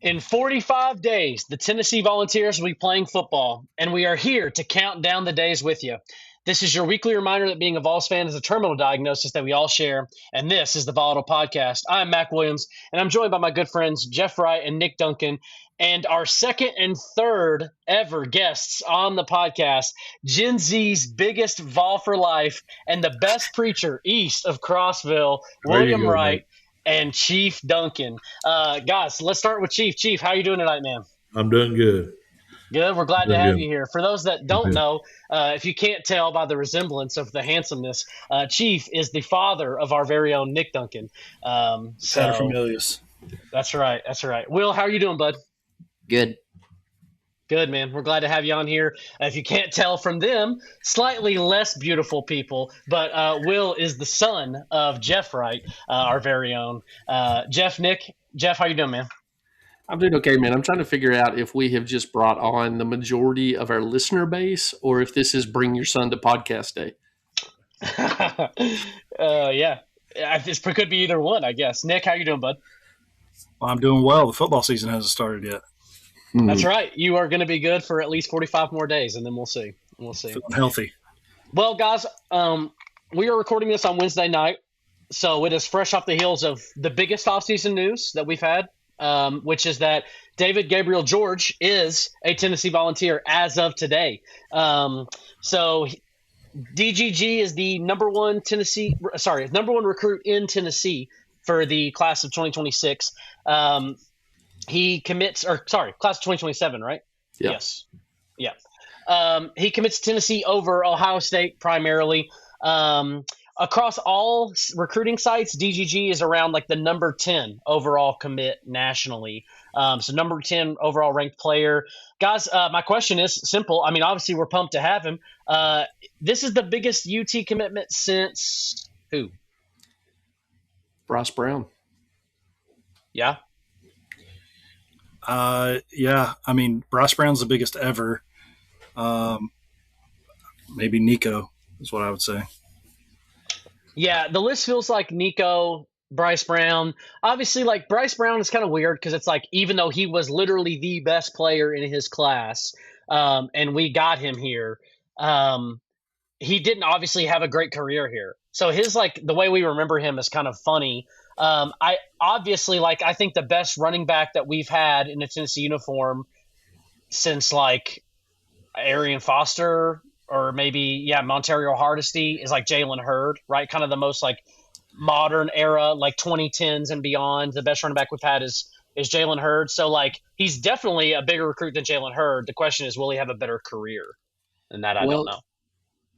In 45 days, the Tennessee Volunteers will be playing football, and we are here to count down the days with you. This is your weekly reminder that being a Vols fan is a terminal diagnosis that we all share, and this is the Volatile Podcast. I'm Mac Williams, and I'm joined by my good friends Jeff Wright and Nick Duncan, and our second and third ever guests on the podcast, Gen Z's biggest Vol for life and the best preacher east of Crossville, There you William go, Wright, mate. and Chief Duncan. Guys, let's start with Chief. Chief, how you doing tonight, man? I'm doing good. Good. We're glad to Doing have good. you here. For those that don't Okay. know, if you can't tell by the resemblance of the handsomeness, Chief is the father of our very own Nick Duncan. So Paterfamilias. that's right. That's right. Will, how are you doing, bud? Good. Good, man. We're glad to have you on here. If you can't tell from them, slightly less beautiful people, but Will is the son of Jeff Wright, our very own. Jeff, how you doing, man? I'm doing okay, man. I'm trying to figure out if we have just brought on the majority of our listener base or if this is Bring Your Son to Podcast Day. Yeah. This could be either one, I guess. Nick, how you doing, bud? Well, I'm doing well. The football season hasn't started yet. That's right. You are going to be good for at least 45 more days, and then we'll see. We'll see. Feeling healthy. Well, guys, we are recording this on Wednesday night, so it is fresh off the heels of the biggest offseason news that we've had, which is that David Gabriel George is a Tennessee Volunteer as of today. So DGG is the number one recruit in Tennessee for the class of 2026. He commits, class of 2027, right? Yeah. Yes. Yeah. He commits to Tennessee over Ohio State primarily. Across all recruiting sites, DGG is around like the number 10 overall commit nationally. So number 10 overall ranked player. Guys, my question is simple. I mean, obviously we're pumped to have him. This is the biggest UT commitment since who? Bryce Brown. Yeah. Yeah. I mean, Bryce Brown's the biggest ever. Maybe Nico is what I would say. Yeah, the list feels like Nico, Bryce Brown. Obviously, like Bryce Brown is kind of weird because it's like even though he was literally the best player in his class, and we got him here, he didn't obviously have a great career here. So his like the way we remember him is kind of funny. I obviously I think the best running back that we've had in a Tennessee uniform since like Arian Foster or maybe Montario Hardesty is like Jalen Hurd, right? Kind of the most like modern era, like 2010s and beyond. The best running back we've had is Jalen Hurd. So like he's definitely a bigger recruit than Jalen Hurd. The question is, will he have a better career? And that I don't know.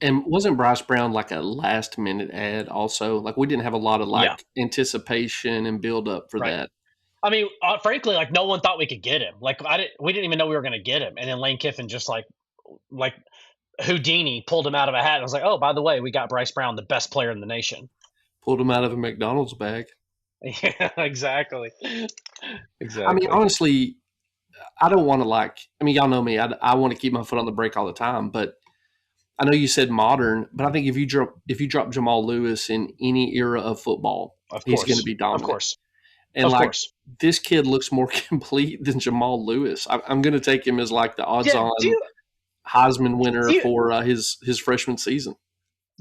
And wasn't Bryce Brown like a last minute ad also? Like we didn't have a lot of anticipation and build up for that. I mean, frankly, like no one thought we could get him. Like we didn't even know we were going to get him. And then Lane Kiffin just like Houdini pulled him out of a hat and was like, oh, by the way, we got Bryce Brown, the best player in the nation. Pulled him out of a McDonald's bag. Yeah, exactly. I mean, honestly, I don't want to y'all know me. I want to keep my foot on the brake all the time, but I know you said modern, but I think if you drop Jamal Lewis in any era of football, he's going to be dominant. Of course. And this kid looks more complete than Jamal Lewis. I'm going to take him as like the odds-on Heisman winner for his freshman season.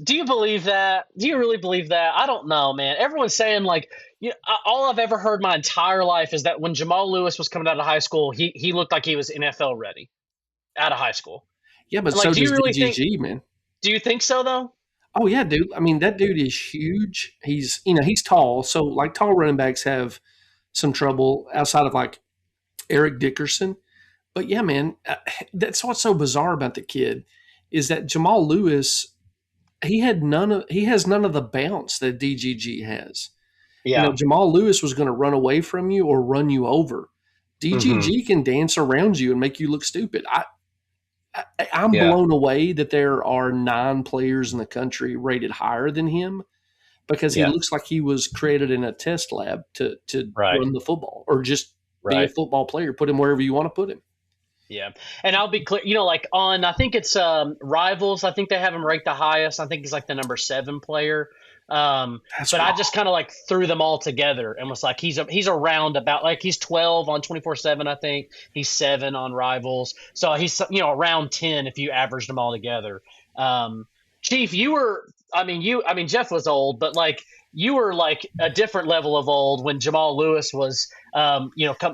Do you believe that? Do you really believe that? I don't know, man. Everyone's saying all I've ever heard my entire life is that when Jamal Lewis was coming out of high school, he looked like he was NFL ready out of high school. Yeah, but so does DGG, man. Do you think so, though? Oh, yeah, dude. I mean, that dude is huge. He's tall. So, like, tall running backs have some trouble outside of, like, Eric Dickerson. But, yeah, man, that's what's so bizarre about the kid is that Jamal Lewis, he has none of the bounce that DGG has. Yeah. Jamal Lewis was going to run away from you or run you over. DGG can dance around you and make you look stupid. I'm blown away that there are 9 players in the country rated higher than him because he looks like he was created in a test lab to run the football or just be a football player. Put him wherever you want to put him. Yeah. And I'll be clear, I think it's Rivals. I think they have him ranked the highest. I think he's like the number 7 player But I just kind of like threw them all together and was like, he's around about like he's 12 on 24/7. I think he's 7 on Rivals. So he's, around 10 if you averaged them all together. Chief, Jeff was old, but like you were like a different level of old when Jamal Lewis was, do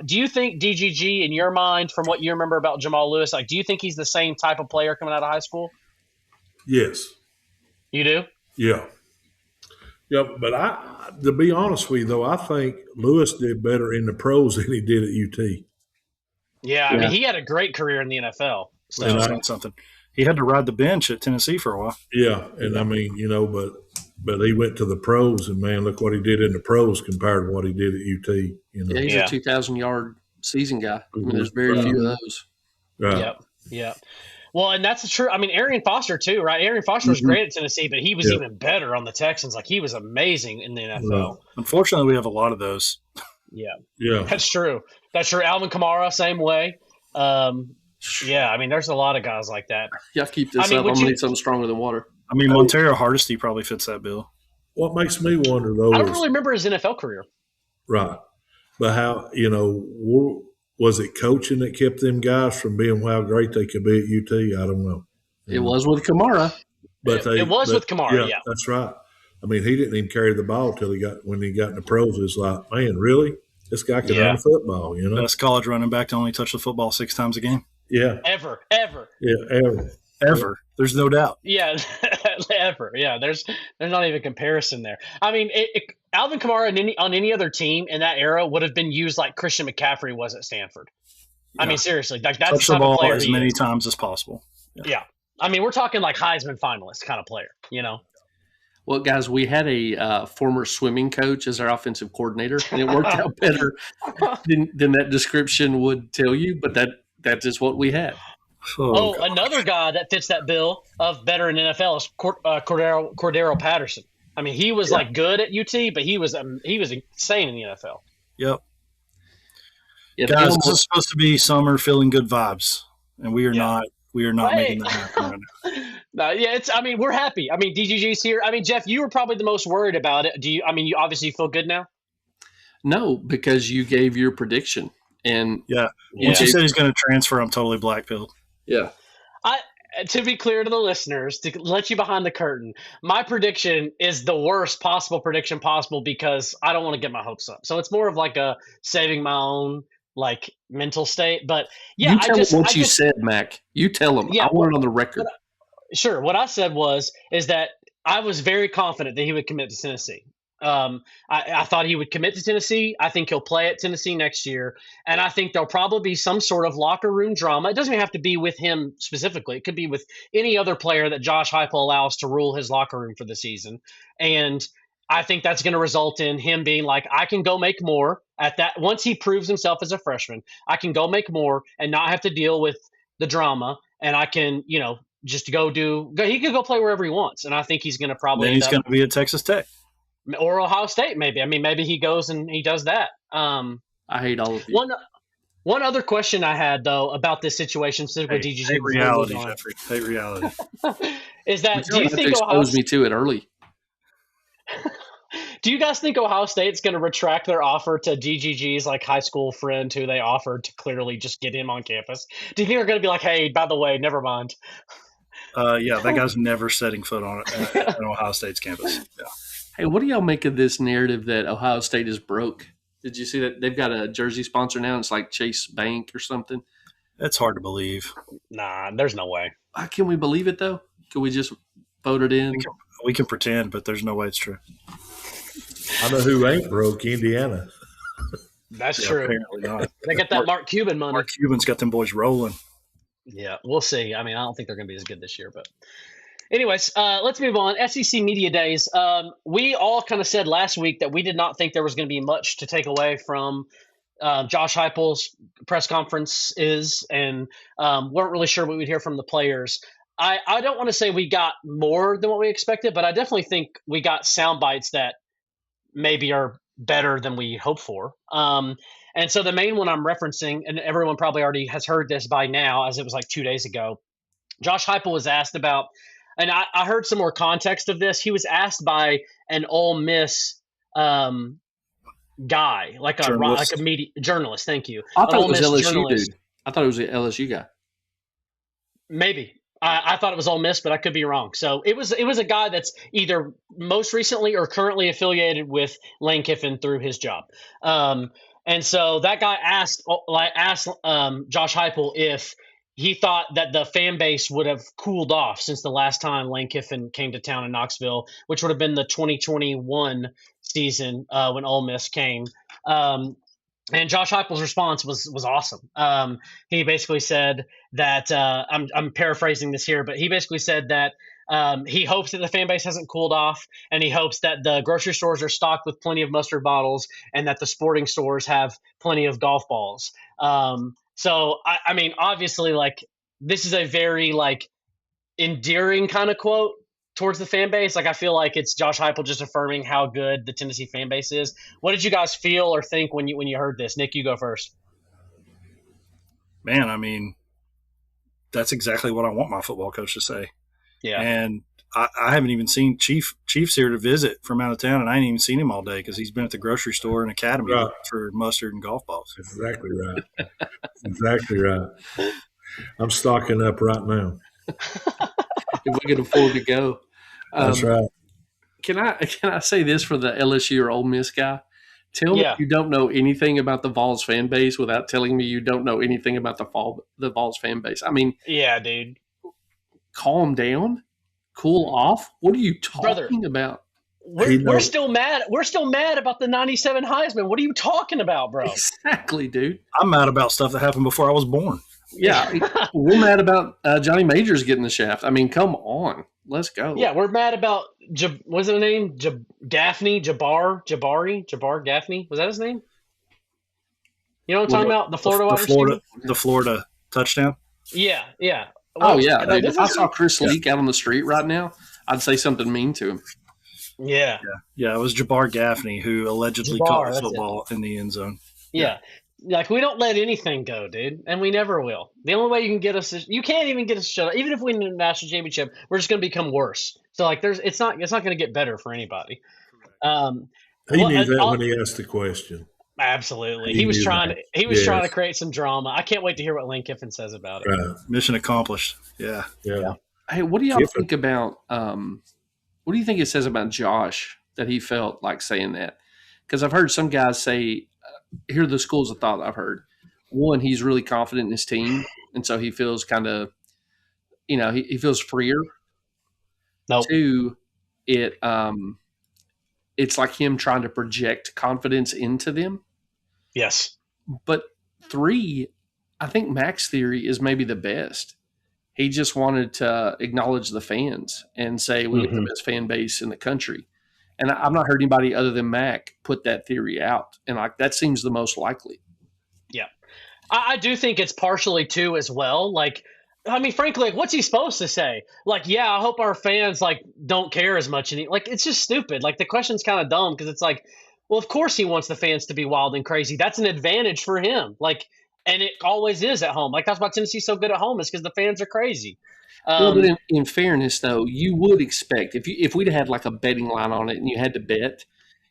you think DGG in your mind, from what you remember about Jamal Lewis, like, do you think he's the same type of player coming out of high school? Yes. You do? Yeah. Yeah, but to be honest with you, though, I think Lewis did better in the pros than he did at UT. Yeah, I mean, he had a great career in the NFL. So something. He had to ride the bench at Tennessee for a while. Yeah, and I mean, but he went to the pros, and man, look what he did in the pros compared to what he did at UT. Yeah, he's a 2,000-yard season guy. I mean, there's very few of those. Right. Yep. Well, and that's true. I mean, Arian Foster too, right? Arian Foster was great at Tennessee, but he was even better on the Texans. Like, he was amazing in the NFL. Right. Unfortunately, we have a lot of those. Yeah. That's true. Alvin Kamara, same way. I mean, there's a lot of guys like that. Yeah, keep this up. I'm going to need something stronger than water. I mean, Montero Hardesty probably fits that bill. What makes me wonder, though, I don't really remember his NFL career. Right. But how, was it coaching that kept them guys from being how great they could be at UT? I don't know. It was with Kamara. But it was with Kamara, yeah. That's right. I mean, he didn't even carry the ball when he got in the pros. It was like, man, really? This guy can run a football, Best college running back to only touch the football 6 times a game. Yeah. Ever. Yeah, ever. There's no doubt. Yeah, ever. Yeah, there's not even comparison there. I mean, Alvin Kamara on any other team in that era would have been used like Christian McCaffrey was at Stanford. Yeah. I mean, seriously, that's touch the ball as many times as possible. Yeah. I mean, we're talking like Heisman finalist kind of player, Well, guys, we had a former swimming coach as our offensive coordinator, and it worked out better than that description would tell you, but that's just what we had. Another guy that fits that bill of better in NFL is Cordero Patterson. I mean, he was like good at UT, but he was insane in the NFL. Yep. Yeah, guys, this is supposed to be summer feeling good vibes, and we are not. We are not making that happen right now. We're happy. I mean, DGG's here. I mean, Jeff, you were probably the most worried about it. You obviously feel good now? No, because you gave your prediction. And once you said he's going to transfer, I'm totally black-pilled. Yeah. To be clear to the listeners, to let you behind the curtain, my prediction is the worst possible prediction possible because I don't want to get my hopes up. So it's more of like a saving my own like mental state. But yeah, you tell them what you said, Mac. You tell them. I want it on the record. Sure. What I said is that I was very confident that he would commit to Tennessee. I thought he would commit to Tennessee. I think he'll play at Tennessee next year. And I think there'll probably be some sort of locker room drama. It doesn't even have to be with him specifically. It could be with any other player that Josh Heupel allows to rule his locker room for the season. And I think that's going to result in him being like, I can go make more at that. Once he proves himself as a freshman, I can go make more and not have to deal with the drama. And I can, just he could go play wherever he wants. And I think he's going to probably, then he's going to be at Texas Tech. Or Ohio State, maybe. I mean, maybe he goes and he does that. I hate all of you. One other question I had, though, about this situation, specifically DGG. Hate reality, Jeffrey. Hate reality. Is that, do you think expose me to it early? Do you guys think Ohio State's going to retract their offer to DGG's like high school friend who they offered to clearly just get him on campus? Do you think they're going to be like, hey, by the way, never mind? That guy's never setting foot on an Ohio State's campus. Yeah. Hey, what do y'all make of this narrative that Ohio State is broke? Did you see that they've got a jersey sponsor now? It's like Chase Bank or something. That's hard to believe. Nah, there's no way. Can we believe it, though? Can we just vote it in? We can pretend, but there's no way it's true. I know who ain't broke, Indiana. That's true. Apparently not. They got that Mark Cuban money. Mark Cuban's got them boys rolling. Yeah, we'll see. I mean, I don't think they're going to be as good this year, but anyways, let's move on. SEC Media Days. We all kind of said last week that we did not think there was going to be much to take away from Josh Heupel's press conferences, and weren't really sure what we'd hear from the players. I don't want to say we got more than what we expected, but I definitely think we got sound bites that maybe are better than we hoped for. And so the main one I'm referencing, and everyone probably already has heard this by now, as it was like 2 days ago, Josh Heupel was asked about and I heard some more context of this. He was asked by an Ole Miss guy, like a media journalist. Thank you. I thought it was LSU dude. I thought it was the LSU guy. Maybe. I thought it was Ole Miss, but I could be wrong. So it was a guy that's either most recently or currently affiliated with Lane Kiffin through his job. And so that guy asked Josh Heupel if he thought that the fan base would have cooled off since the last time Lane Kiffin came to town in Knoxville, which would have been the 2021 season when Ole Miss came. And Josh Heupel's response was awesome. He basically said that I'm paraphrasing this here, but he basically said that he hopes that the fan base hasn't cooled off, and he hopes that the grocery stores are stocked with plenty of mustard bottles, and that the sporting stores have plenty of golf balls. So I mean, obviously, like, this is a very like endearing kind of quote towards the fan base. Like, I feel like it's Josh Heupel just affirming how good the Tennessee fan base is. What did you guys feel or think when you heard this? Nick, you go first. Man, I mean, that's exactly what I want my football coach to say. Yeah. And I haven't even seen Chief's here to visit from out of town, and I ain't even seen him all day because he's been at the grocery store and academy for mustard and golf balls. Exactly right. Exactly right. I'm stocking up right now. If we can afford to go. That's right. Can I say this for the LSU or Ole Miss guy? Tell me you don't know anything about the Vols fan base without telling me you don't know anything about the Vols fan base. I mean, yeah, dude. Calm down, cool off. What are you talking about? We're still mad. We're still mad about the 97 Heisman. What are you talking about, bro? Exactly, dude. I'm mad about stuff that happened before I was born. Yeah, we're mad about Johnny Majors getting the shaft. I mean, come on. Let's go. Yeah, we're mad about what's his name? Gaffney, Jabbar Gaffney. Was that his name? You know what I'm talking about? The Florida wide receiver? The Florida touchdown? Yeah. Well, yeah. Dude, if I saw Chris Leak out on the street right now, I'd say something mean to him. Yeah. It was Jabbar Gaffney who allegedly caught the football in the end zone. Yeah. Like, we don't let anything go, dude, and we never will. The only way you can get us is you can't even get us shut up. Even if we win the national championship, we're just going to become worse. So, like, it's not going to get better for anybody. He knew that when he asked the question. Absolutely, he was trying to create some drama. I can't wait to hear what Lane Kiffin says about it. Right. Mission accomplished. Yeah. Hey, what do y'all think about? What do you think it says about Josh that he felt like saying that? Because I've heard some guys say. Here are the schools of thought I've heard. One, he's really confident in his team, and so he feels kind of, he feels freer. Nope. Two, it's like him trying to project confidence into them. Yes. But three, I think Mac's theory is maybe the best. He just wanted to acknowledge the fans and say we have the best fan base in the country. And I've not heard anybody other than Mac put that theory out. And that seems the most likely. Yeah. I do think it's partially too as well. Like, I mean, frankly, like, what's he supposed to say? Like, yeah, I hope our fans like don't care as much. And like, it's just stupid. Like, the question's kind of dumb because it's like, well, of course he wants the fans to be wild and crazy. That's an advantage for him. Like, and it always is at home. Like, that's why Tennessee's so good at home, is because the fans are crazy. Well, but in fairness, though, you would expect if we'd had like a betting line on it and you had to bet,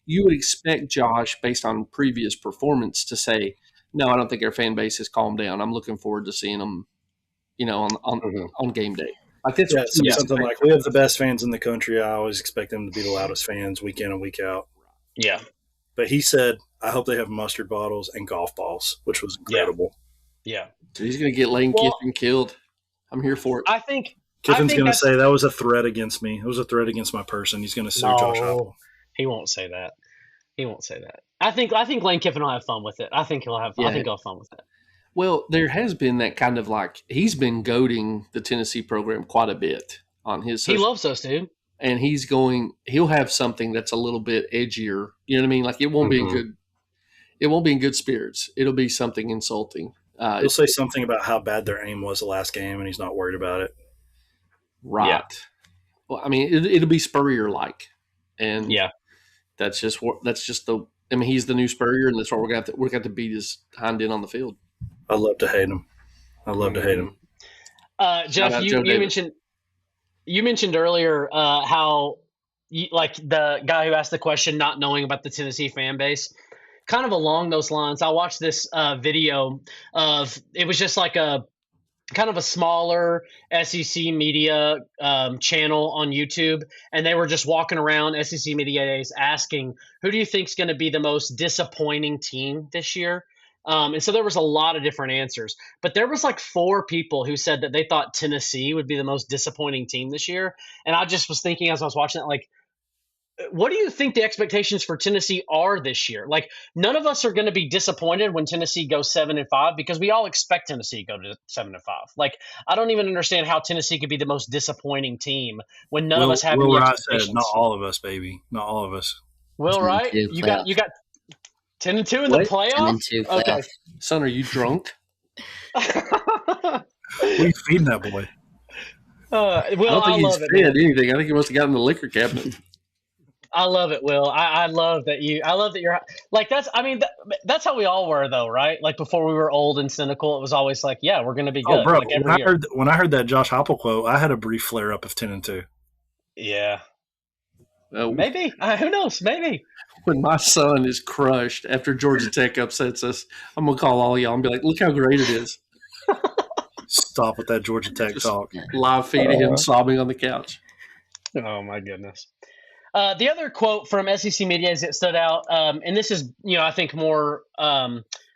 you would expect Josh, based on previous performance, to say, "No, I don't think our fan base has calmed down. I'm looking forward to seeing them, on game day." Like that's something like, "We have the best fans in the country. I always expect them to be the loudest fans week in and week out." Yeah, but he said, "I hope they have mustard bottles and golf balls," which was incredible. Yeah. So he's going to get Lane Kiffin killed. I'm here for it. I think Kiffin's going to say that was a threat against me. It was a threat against my person. He's going to sue Josh Heupel. He won't say that. I think Lane Kiffin will have fun with it. I think he'll have fun with it. Well, there has been that kind of like he's been goading the Tennessee program quite a bit on his. He loves us, dude. And he'll have something that's a little bit edgier. You know what I mean? Like it won't be in good spirits. It'll be something insulting. He'll say something about how bad their aim was the last game, and he's not worried about it. Right. Yeah. Well, I mean, it'll be Spurrier-like, and that's just the. I mean, he's the new Spurrier, and that's what we're got to beat his hind end on the field. I love to hate him. Jeff, you mentioned. you mentioned earlier how like the guy who asked the question not knowing about the Tennessee fan base. Kind of along those lines, I watched this video of it was just like a kind of a smaller SEC media channel on YouTube, and they were just walking around SEC media days asking, "Who do you think is going to be the most disappointing team this year?" And so there was a lot of different answers, but there was like 4 people who said that they thought Tennessee would be the most disappointing team this year. And I just was thinking as I was watching it, like, what do you think the expectations for Tennessee are this year? Like, none of us are going to be disappointed when Tennessee goes 7-5 because we all expect Tennessee to go to 7-5. Like, I don't even understand how Tennessee could be the most disappointing team when none of us have any expectations. Said, not all of us, baby, not all of us. Will, right? You got 10-2 in the playoff. 10-2 playoff. Okay, Son, are you drunk? What are you feeding that boy? Will, I don't think love he's it. fed anything. I think he must have gotten the liquor cabinet. I love it, Will. I love that you're like, that's how we all were though, right? Like before we were old and cynical, it was always like, yeah, we're going to be good. Oh, bro, like every year. when I heard that Josh Heupel quote, I had a brief flare up of 10-2. Yeah. Maybe. Who knows? Maybe. When my son is crushed after Georgia Tech upsets us, I'm going to call all y'all and be like, look how great it is. Stop with that Georgia Tech talk. Live feed of him sobbing on the couch. Oh, my goodness. The other quote from SEC media that stood out, and this is, I think more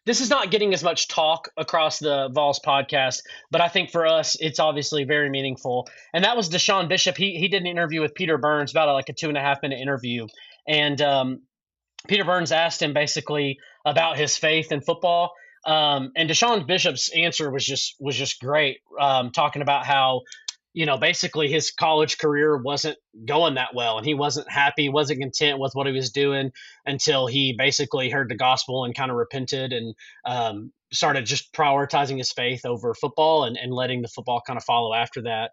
this is not getting as much talk across the Vols podcast, but I think for us, it's obviously very meaningful. And that was Deshaun Bishop. He did an interview with Peter Burns, about like a 2.5-minute interview. And Peter Burns asked him basically about his faith in football. And Deshaun Bishop's answer was just great, talking about how, basically his college career wasn't going that well, and he wasn't happy, wasn't content with what he was doing until he basically heard the gospel and kind of repented and started just prioritizing his faith over football and letting the football kind of follow after that.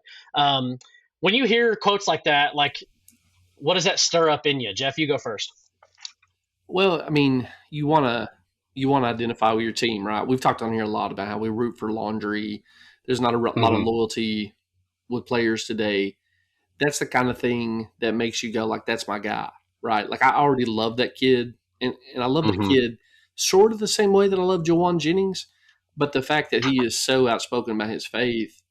When you hear quotes like that, like, what does that stir up in you? Jeff, you go first. Well, I mean, you want to identify with your team, right? We've talked on here a lot about how we root for laundry. There's not a lot of loyalty with players today. That's the kind of thing that makes you go like, that's my guy, right? Like, I already love that kid, and I love the kid sort of the same way that I love Jawan Jennings, but the fact that he is so outspoken about his faith,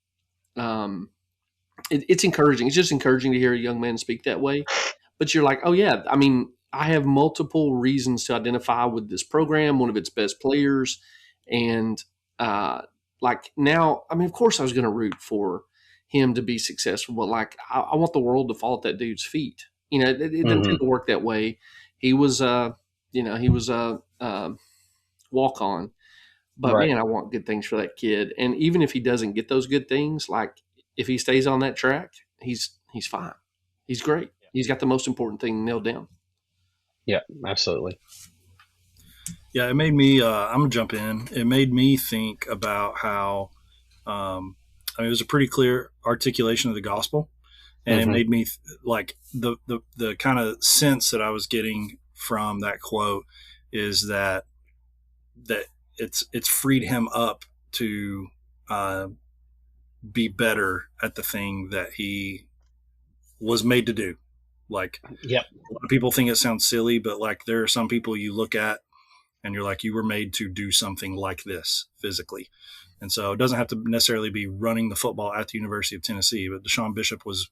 it's encouraging. It's just encouraging to hear a young man speak that way. But you're like, oh yeah, I mean, I have multiple reasons to identify with this program, one of its best players, and like now, I mean, of course I was going to root for him to be successful, but like I want the world to fall at that dude's feet. It doesn't tend to work that way. He was a walk on, but right. Man, I want good things for that kid. And even if he doesn't get those good things, like if he stays on that track, he's fine. He's great. He's got the most important thing nailed down. Yeah, absolutely. Yeah, it made me. I'm gonna jump in. It made me think about how. It was a pretty clear articulation of the gospel, and it made me like the kind of sense that I was getting from that quote is that it's freed him up to be better at the thing that he was made to do. Like, yep. A lot of people think it sounds silly, but like there are some people you look at and you're like, you were made to do something like this physically. And so it doesn't have to necessarily be running the football at the University of Tennessee, but Deshaun Bishop was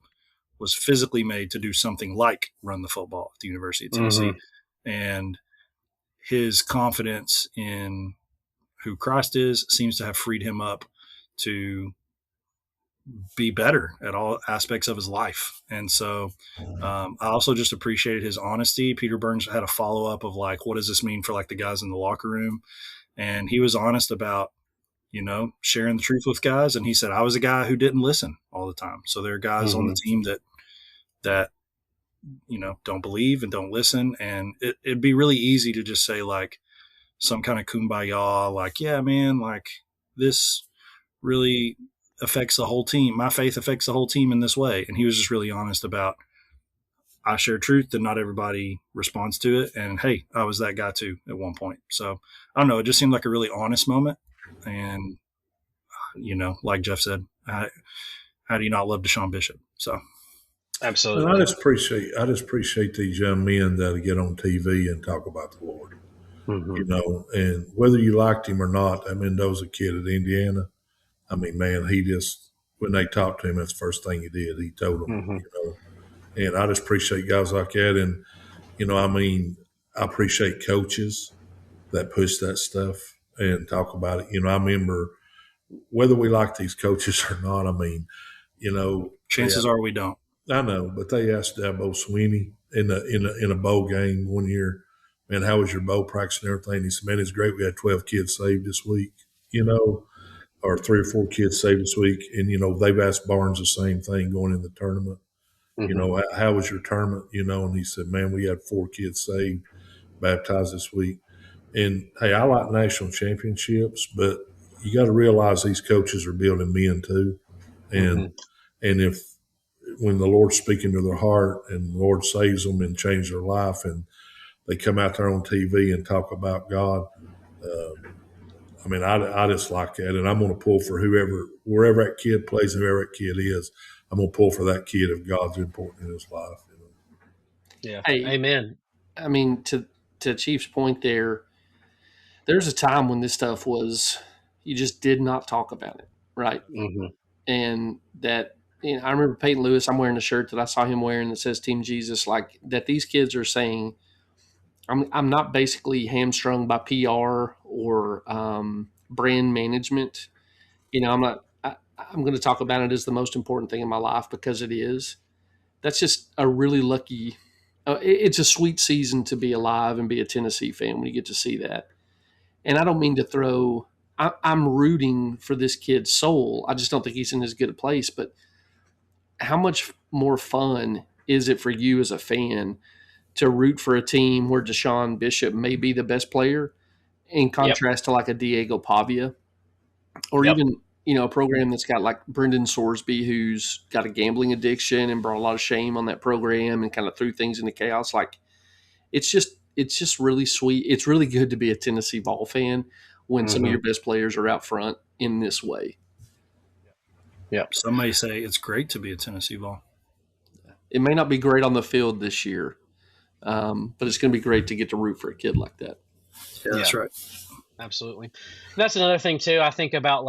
physically made to do something like run the football at the University of Tennessee. And his confidence in who Christ is seems to have freed him up to be better at all aspects of his life. And so I also just appreciated his honesty. Peter Burns had a follow-up of like, what does this mean for like the guys in the locker room? And he was honest about, sharing the truth with guys. And he said, I was a guy who didn't listen all the time. So there are guys on the team that, don't believe and don't listen. And it'd be really easy to just say like some kind of kumbaya, like, yeah, man, like this really affects the whole team. My faith affects the whole team in this way. And he was just really honest about, I share truth and not everybody responds to it. And hey, I was that guy too at one point. So I don't know. It just seemed like a really honest moment. And, like Jeff said, how do you not love Deshaun Bishop? So Absolutely. And I just appreciate these young men that get on TV and talk about the Lord. And whether you liked him or not, I mean, Mendoza kid at Indiana, I mean, man, he just, when they talked to him, that's the first thing he did. He told them, and I just appreciate guys like that. And, I mean, I appreciate coaches that push that stuff and talk about it. I remember whether we like these coaches or not, I mean, chances are we don't. I know, but they asked Dabo Swinney in a bowl game one year, man, how was your bowl practice and everything? He said, man, it's great. We had 12 kids saved this week, or 3 or 4 kids saved this week. And, they've asked Barnes the same thing going in the tournament. How was your tournament? And he said, man, we had 4 kids saved, baptized this week. And, hey, I like national championships, but you got to realize these coaches are building men too. And if when the Lord's speaking to their heart and the Lord saves them and changes their life and they come out there on TV and talk about God, I mean, I just like that. And I'm going to pull for wherever that kid plays and whoever that kid is, I'm going to pull for that kid if God's important in his life. Yeah. Hey, amen. I mean, to Chief's point there's a time when this stuff was, you just did not talk about it, right? And that, I remember Peyton Lewis, I'm wearing a shirt that I saw him wearing that says Team Jesus, like that these kids are saying, I'm not basically hamstrung by PR or brand management. I'm going to talk about it as the most important thing in my life because it is. That's just a really lucky, it's a sweet season to be alive and be a Tennessee fan when you get to see that. And I don't mean to I'm rooting for this kid's soul. I just don't think he's in as good a place. But how much more fun is it for you as a fan to root for a team where Deshaun Bishop may be the best player in contrast to like a Diego Pavia or even, a program that's got like Brendan Sorsby, who's got a gambling addiction and brought a lot of shame on that program and kind of threw things into chaos. Like it's just really sweet. It's really good to be a Tennessee ball fan when some of your best players are out front in this way. Yeah. Some may say it's great to be a Tennessee ball. It may not be great on the field this year, but it's going to be great to get to root for a kid like that. Yeah, that's right. Absolutely. That's another thing too. I think about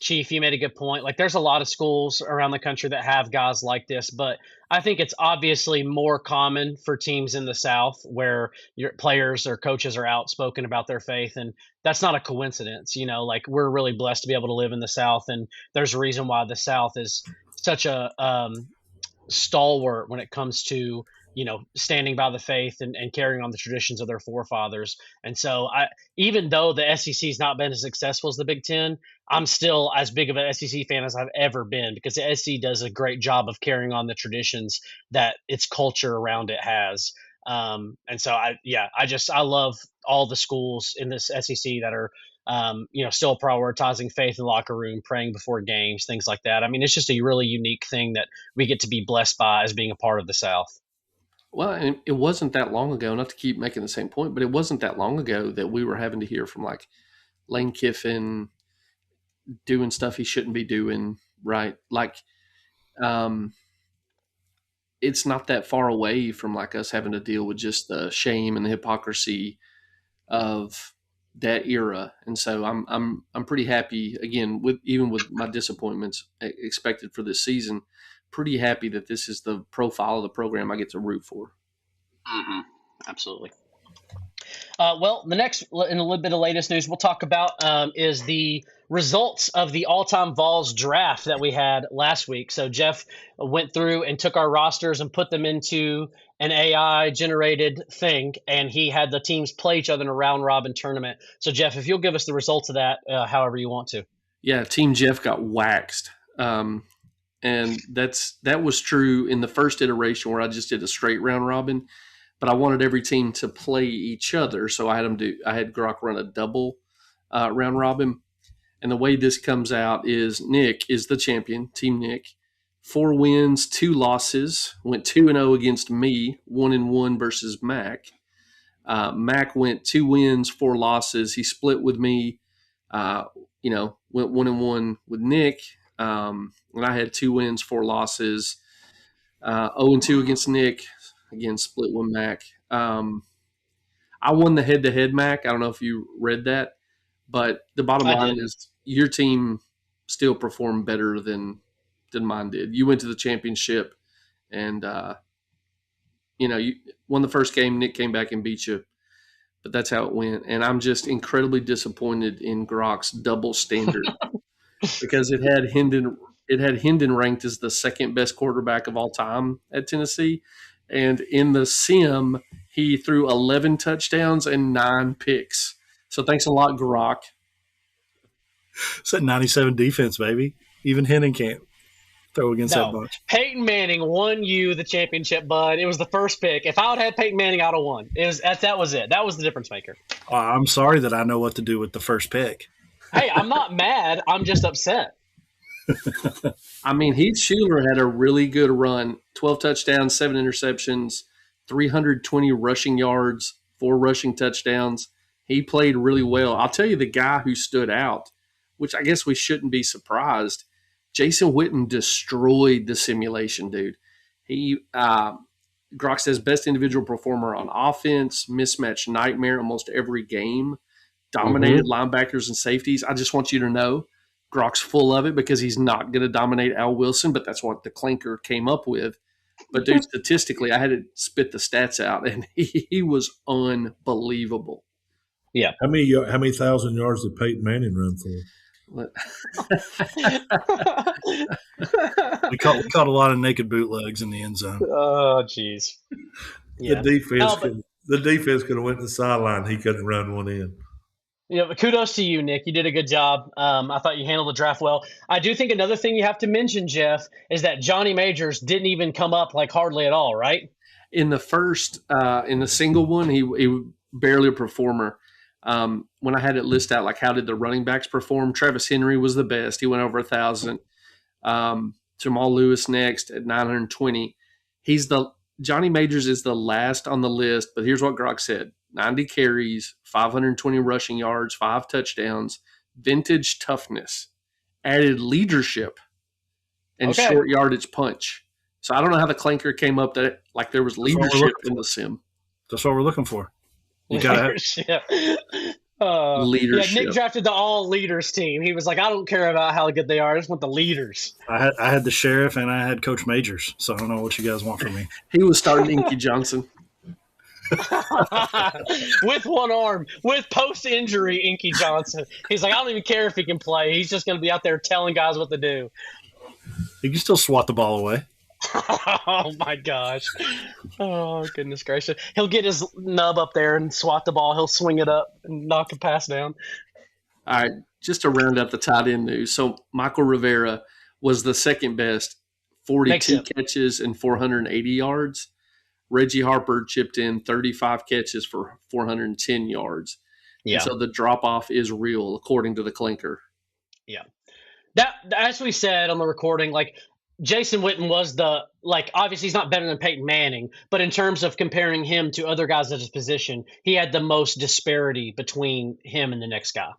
Chief, you made a good point. Like there's a lot of schools around the country that have guys like this, but I think it's obviously more common for teams in the South where your players or coaches are outspoken about their faith. And that's not a coincidence. Like we're really blessed to be able to live in the South. And there's a reason why the South is such a stalwart when it comes to standing by the faith and carrying on the traditions of their forefathers. And so even though the SEC has not been as successful as the Big Ten, I'm still as big of an SEC fan as I've ever been because the SEC does a great job of carrying on the traditions that its culture around it has. And so I love all the schools in this SEC that are still prioritizing faith in the locker room, praying before games, things like that. I mean, it's just a really unique thing that we get to be blessed by as being a part of the South. Well, and it wasn't that long ago, not to keep making the same point, but it wasn't that long ago that we were having to hear from like Lane Kiffin doing stuff he shouldn't be doing, right? Like, it's not that far away from like us having to deal with just the shame and the hypocrisy of that era. And so I'm pretty happy again with my disappointments expected for this season. Pretty happy that this is the profile of the program I get to root for. Absolutely. Well, the next, in a little bit of latest news we'll talk about is the results of the all-time Vols draft that we had last week. So Jeff went through and took our rosters and put them into an AI-generated thing, and he had the teams play each other in a round-robin tournament. So Jeff, if you'll give us the results of that however you want to. Yeah, Team Jeff got waxed. And that was true in the first iteration where I just did a straight round robin, but I wanted every team to play each other. So I had Grok run a double round robin. And the way this comes out is Nick is the champion, Team Nick. 4 wins, 2 losses, went 2-0 against me, 1-1 versus Mac. Mac went 2 wins, 4 losses. He split with me, went 1-1 with Nick. And I had 2 wins, 4 losses. 0-2 against Nick. Again, split one Mac. I won the head-to-head Mac. I don't know if you read that, but the bottom line is your team still performed better than mine did. You went to the championship, and you won the first game. Nick came back and beat you, but that's how it went. And I'm just incredibly disappointed in Grok's double standard because it had Hendon ranked as the second best quarterback of all time at Tennessee, and in the sim he threw 11 touchdowns and 9 picks. So thanks a lot, Grok. It's that 97 defense, baby. Even Hendon can't throw against that bunch. Peyton Manning won you the championship, bud. It was the first pick. If I would have had Peyton Manning, I would have won. That was it. That was the difference maker. I'm sorry that I know what to do with the first pick. Hey, I'm not mad. I'm just upset. I mean, Heath Shuler had a really good run. 12 touchdowns, 7 interceptions, 320 rushing yards, 4 rushing touchdowns. He played really well. I'll tell you the guy who stood out, which I guess we shouldn't be surprised. Jason Witten destroyed the simulation, dude. He Grok says best individual performer on offense, mismatch nightmare almost every game, dominated linebackers and safeties. I just want you to know Grok's full of it because he's not going to dominate Al Wilson, but that's what the clinker came up with. But, dude, statistically, I had to spit the stats out, and he was unbelievable. Yeah. How many thousand yards did Peyton Manning run for? We caught a lot of naked bootlegs in the end zone. Oh, jeez. Yeah. The defense could have went to the sideline. He couldn't run one in. But kudos to you, Nick. You did a good job. I thought you handled the draft well. I do think another thing you have to mention, Jeff, is that Johnny Majors didn't even come up hardly at all, right? In the first, in the single one, he barely a performer. When I had it list out, how did the running backs perform? Travis Henry was the best. He went over 1,000. Jamal Lewis next at 920. Johnny Majors is the last on the list, but here's what Grok said. 90 carries, 520 rushing yards, 5 touchdowns, vintage toughness, added leadership, and short yardage punch. So I don't know how the clanker came up that there was leadership in the sim. That's what we're looking for. You got leadership. Leadership. Yeah, Nick drafted the all leaders team. He was like, I don't care about how good they are. I just want the leaders. I had the sheriff and I had Coach Majors, so I don't know what you guys want from me. He was starting Inky Johnson. With one arm, with post-injury Inky Johnson. He's like, I don't even care if he can play. He's just going to be out there telling guys what to do. He can still swat the ball away. Oh, my gosh. Oh, goodness gracious. He'll get his nub up there and swat the ball. He'll swing it up and knock a pass down. All right, just to round out the tight end news. So Michael Rivera was the second best, 42 catches and 480 yards. Reggie Harper chipped in 35 catches for 410 yards. Yeah. And so the drop-off is real, according to the clinker. Yeah. That, as we said on the recording, Jason Witten was obviously he's not better than Peyton Manning, but in terms of comparing him to other guys at his position, he had the most disparity between him and the next guy.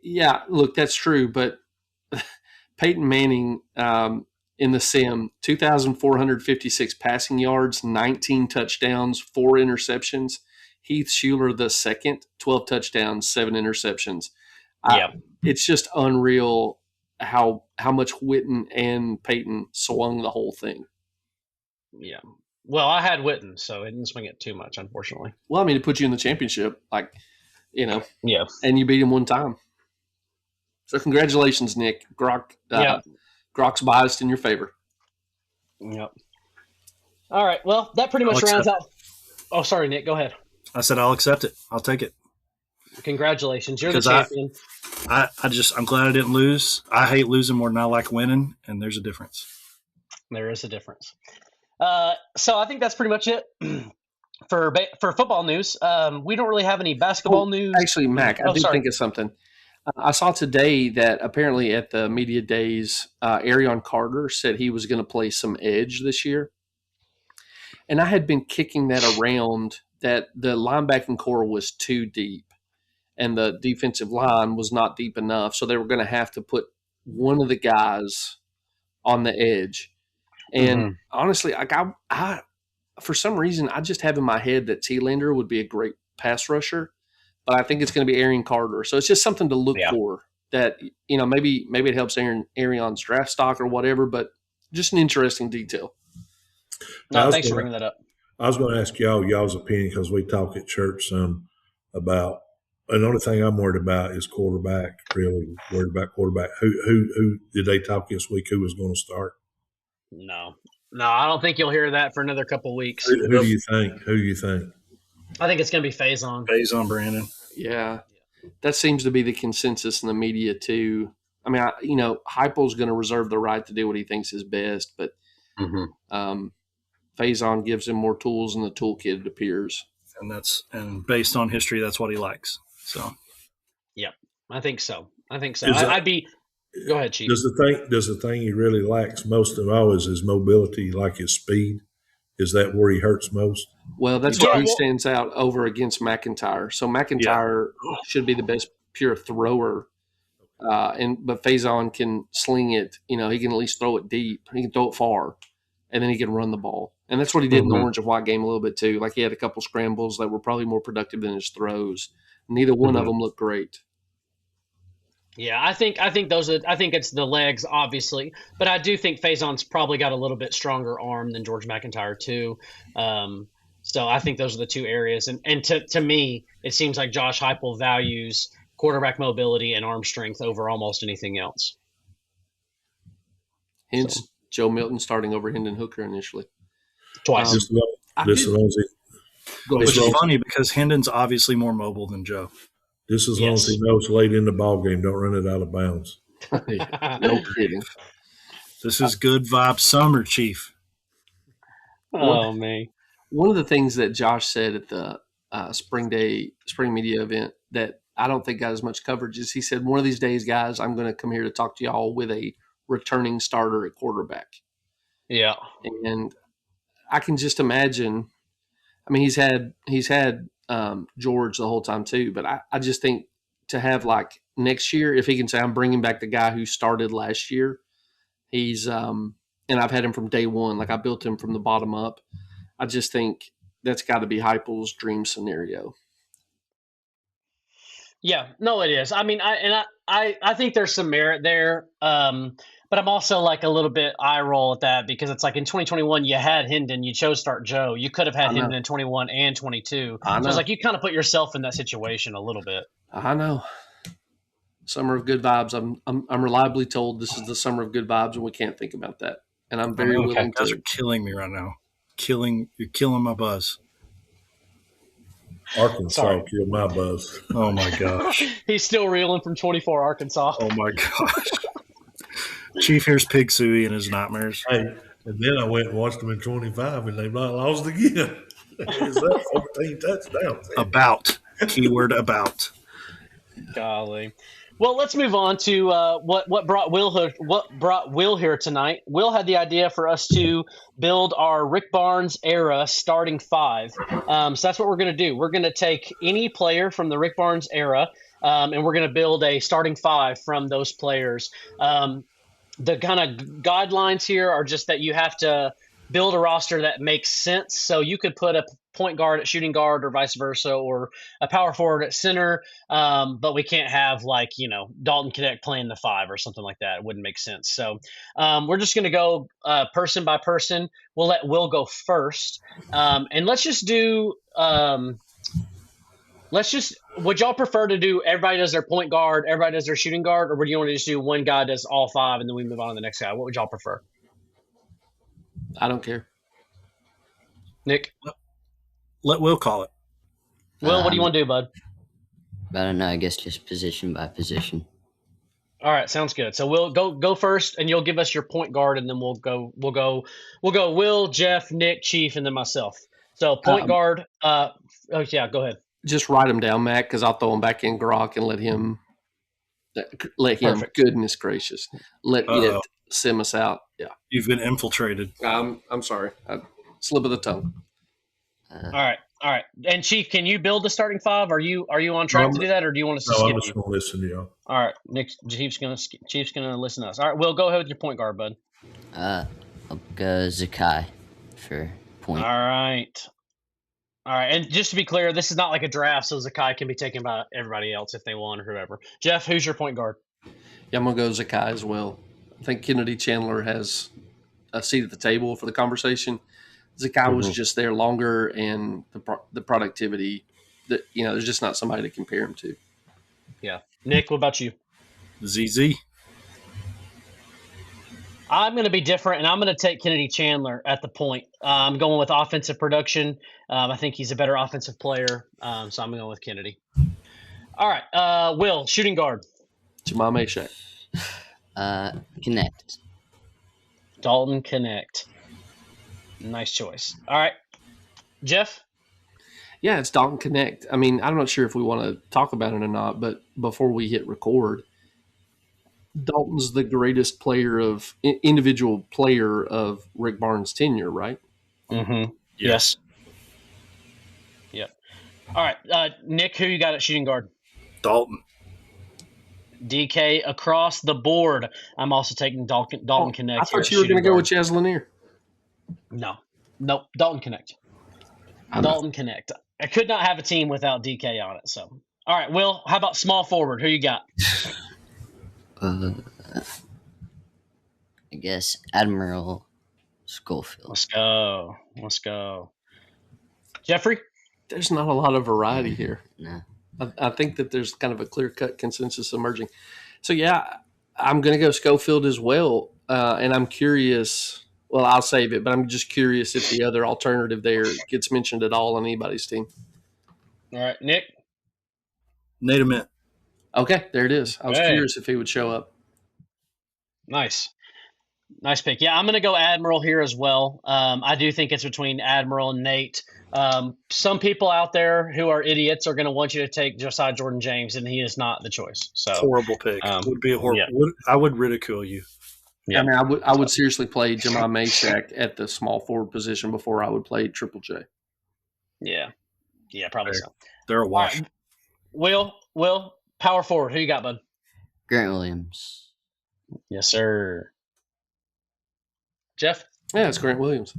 Yeah, look, that's true, but Peyton Manning in the sim, 2,456 passing yards, 19 touchdowns, 4 interceptions. Heath Shuler the second, 12 touchdowns, 7 interceptions. It's just unreal how much Witten and Peyton swung the whole thing. Yeah. Well, I had Witten, so it didn't swing it too much, unfortunately. Well, I mean, it put you in the championship, Yeah. And you beat him one time. So congratulations, Nick. Grok's biased in your favor. Yep. All right. Well, that pretty much rounds out. Oh, sorry, Nick. Go ahead. I said I'll accept it. I'll take it. Congratulations. You're the champion. I'm glad I didn't lose. I hate losing more than I like winning, and there's a difference. There is a difference. So I think that's pretty much it for football news. We don't really have any basketball news. Actually, Mac, I did think of something. I saw today that apparently at the media days, Arion Carter said he was going to play some edge this year. And I had been kicking that around that the linebacking core was too deep and the defensive line was not deep enough. So they were going to have to put one of the guys on the edge. And honestly, like I for some reason, I just have in my head that Thielander would be a great pass rusher, but I think it's going to be Arian Carter. So it's just something to look for. That maybe it helps Arian's draft stock or whatever, but just an interesting detail. No, thanks for bringing that up. I was going to ask y'all's opinion because we talk at church some about. And the only thing I'm worried about is quarterback. Really worried about quarterback. Who did they talk this week? Who was going to start? No, I don't think you'll hear that for another couple of weeks. Who do you think? Who do you think? I think it's going to be Faison. Faison, Brandon. Yeah, that seems to be the consensus in the media too. I mean, Heupel's going to reserve the right to do what he thinks is best, but Faison gives him more tools in the toolkit, it appears. And based on history, that's what he likes. So, yeah, I think so. I'd be. Go ahead, Chief. Does the thing he really lacks most of all is his mobility, like his speed? Is that where he hurts most? Well, that's where he stands out over against McIntyre. So McIntyre should be the best pure thrower, but Faison can sling it. He can at least throw it deep. He can throw it far, and then he can run the ball. And that's what he did in the orange and white game a little bit too. Like he had a couple scrambles that were probably more productive than his throws. Neither one of them looked great. Yeah, I think it's the legs, obviously, but I do think Faison's probably got a little bit stronger arm than George McIntyre too. So I think those are the two areas. And to me, it seems like Josh Heupel values quarterback mobility and arm strength over almost anything else. Hence, Joe Milton starting over Hendon Hooker initially. Twice. Which is funny because Hendon's obviously more mobile than Joe. Just as long as he knows late in the ball game, don't run it out of bounds. No kidding. This is good vibe summer, Chief. Oh, man. One of the things that Josh said at the spring media event that I don't think got as much coverage is he said, one of these days, guys, I'm going to come here to talk to y'all with a returning starter at quarterback. Yeah. And I can just imagine. I mean, he's had George the whole time too, but I just think to have like next year, if he can say I'm bringing back the guy who started last year, he's and I've had him from day one, like I built him from the bottom up. I just think that's got to be Heupel's dream scenario. Yeah, no, it is. I mean, I think there's some merit there. But I'm also like a little bit eye roll at that because it's like in 2021 you had Hendon, you chose to start Joe. You could have had Hendon in 21 and 22. So it's like you kind of put yourself in that situation a little bit. I know. Summer of good vibes. I'm reliably told this is the summer of good vibes, and we can't think about that. And I'm very willing to. You guys are killing me right now. You're killing my buzz. Arkansas killed my buzz. Oh my gosh. He's still reeling from 24 Arkansas. Oh my gosh. Chief hears Pig Suey in his nightmares. Hey, and then I went and watched them in 25, and they've not lost again. It's up 14 touchdowns. About. Keyword about. Golly. Well, let's move on to what brought Will here tonight. Will had the idea for us to build our Rick Barnes era starting five. So that's what we're going to do. We're going to take any player from the Rick Barnes era, and we're going to build a starting five from those players. The kind of guidelines here are just that you have to build a roster that makes sense. So you could put a point guard at shooting guard or vice versa, or a power forward at center. But we can't have Dalton Knecht playing the five or something like that. It wouldn't make sense. So we're just going to go person by person. We'll let Will go first. And let's just do would y'all prefer to do everybody does their point guard, everybody does their shooting guard, or would you want to just do one guy does all five and then we move on to the next guy? What would y'all prefer? I don't care. Nick? Let Will call it. Will, what do you want to do, bud? I don't know. I guess just position by position. All right, sounds good. So we'll go first, and you'll give us your point guard, and then we'll go Will, Jeff, Nick, Chief, and then myself. So point guard. Go ahead. Just write them down, Mac, because I'll throw them back in Grok and let him. Perfect. Goodness gracious, let it sim us out. Yeah, you've been infiltrated. I'm sorry. Slip of the tongue. All right. All right. And Chief, can you build the starting five? Are you on track to do that, or do you want us to No, skip I'm just you? going to listen to y'all. All right, Nick. Chief's gonna listen to us. All right, Will, go ahead with your point guard, bud. I'll go Zakai for point. All right. And just to be clear, this is not like a draft, so Zakai can be taken by everybody else if they want or whoever. Jeff, who's your point guard? Yeah, I'm going to go Zakai as well. I think Kennedy Chandler has a seat at the table for the conversation. Zakai was just there longer, and the productivity that there's just not somebody to compare him to. Yeah, Nick, what about you? ZZ. I'm going to be different, and I'm going to take Kennedy Chandler at the point. I'm going with offensive production. I think he's a better offensive player, so I'm going with Kennedy. All right, Will, shooting guard. Jamal Meshack. Connect. Dalton Connect. Nice choice. All right, Jeff? Yeah, it's Dalton Connect. I mean, I'm not sure if we want to talk about it or not, but before we hit record, Dalton's the greatest individual player of Rick Barnes' tenure, right? Mm-hmm. Yes. Yep. All right, Nick, who you got at shooting guard? Dalton. DK across the board. I'm also taking Dalton Connect. I thought you were going to go with Chaz Lanier. Nope. Dalton Connect. Dalton Connect. I could not have a team without DK on it. So, all right, Will. How about small forward? Who you got? I guess Admiral Schofield. Let's go. Jeffrey? There's not a lot of variety here. No. I think that there's kind of a clear-cut consensus emerging. So, yeah, I'm going to go Schofield as well, and I'm curious. Well, I'll save it, but I'm just curious if the other alternative there gets mentioned at all on anybody's team. All right, Nick? Nate Ament. Okay, there it is. I was curious if he would show up. Nice pick. Yeah, I'm going to go Admiral here as well. I do think it's between Admiral and Nate. Some people out there who are idiots are going to want you to take Josiah Jordan-James, and he is not the choice. So horrible pick. Would be a horrible. Yeah. I would ridicule you. Yeah. I mean, I would seriously play Jamal Meshack at the small forward position before I would play Triple J. Yeah, probably so. They're a wash. Right. Will, power forward. Who you got, bud? Grant Williams. Yes, sir. Jeff? Yeah, it's Grant Williams.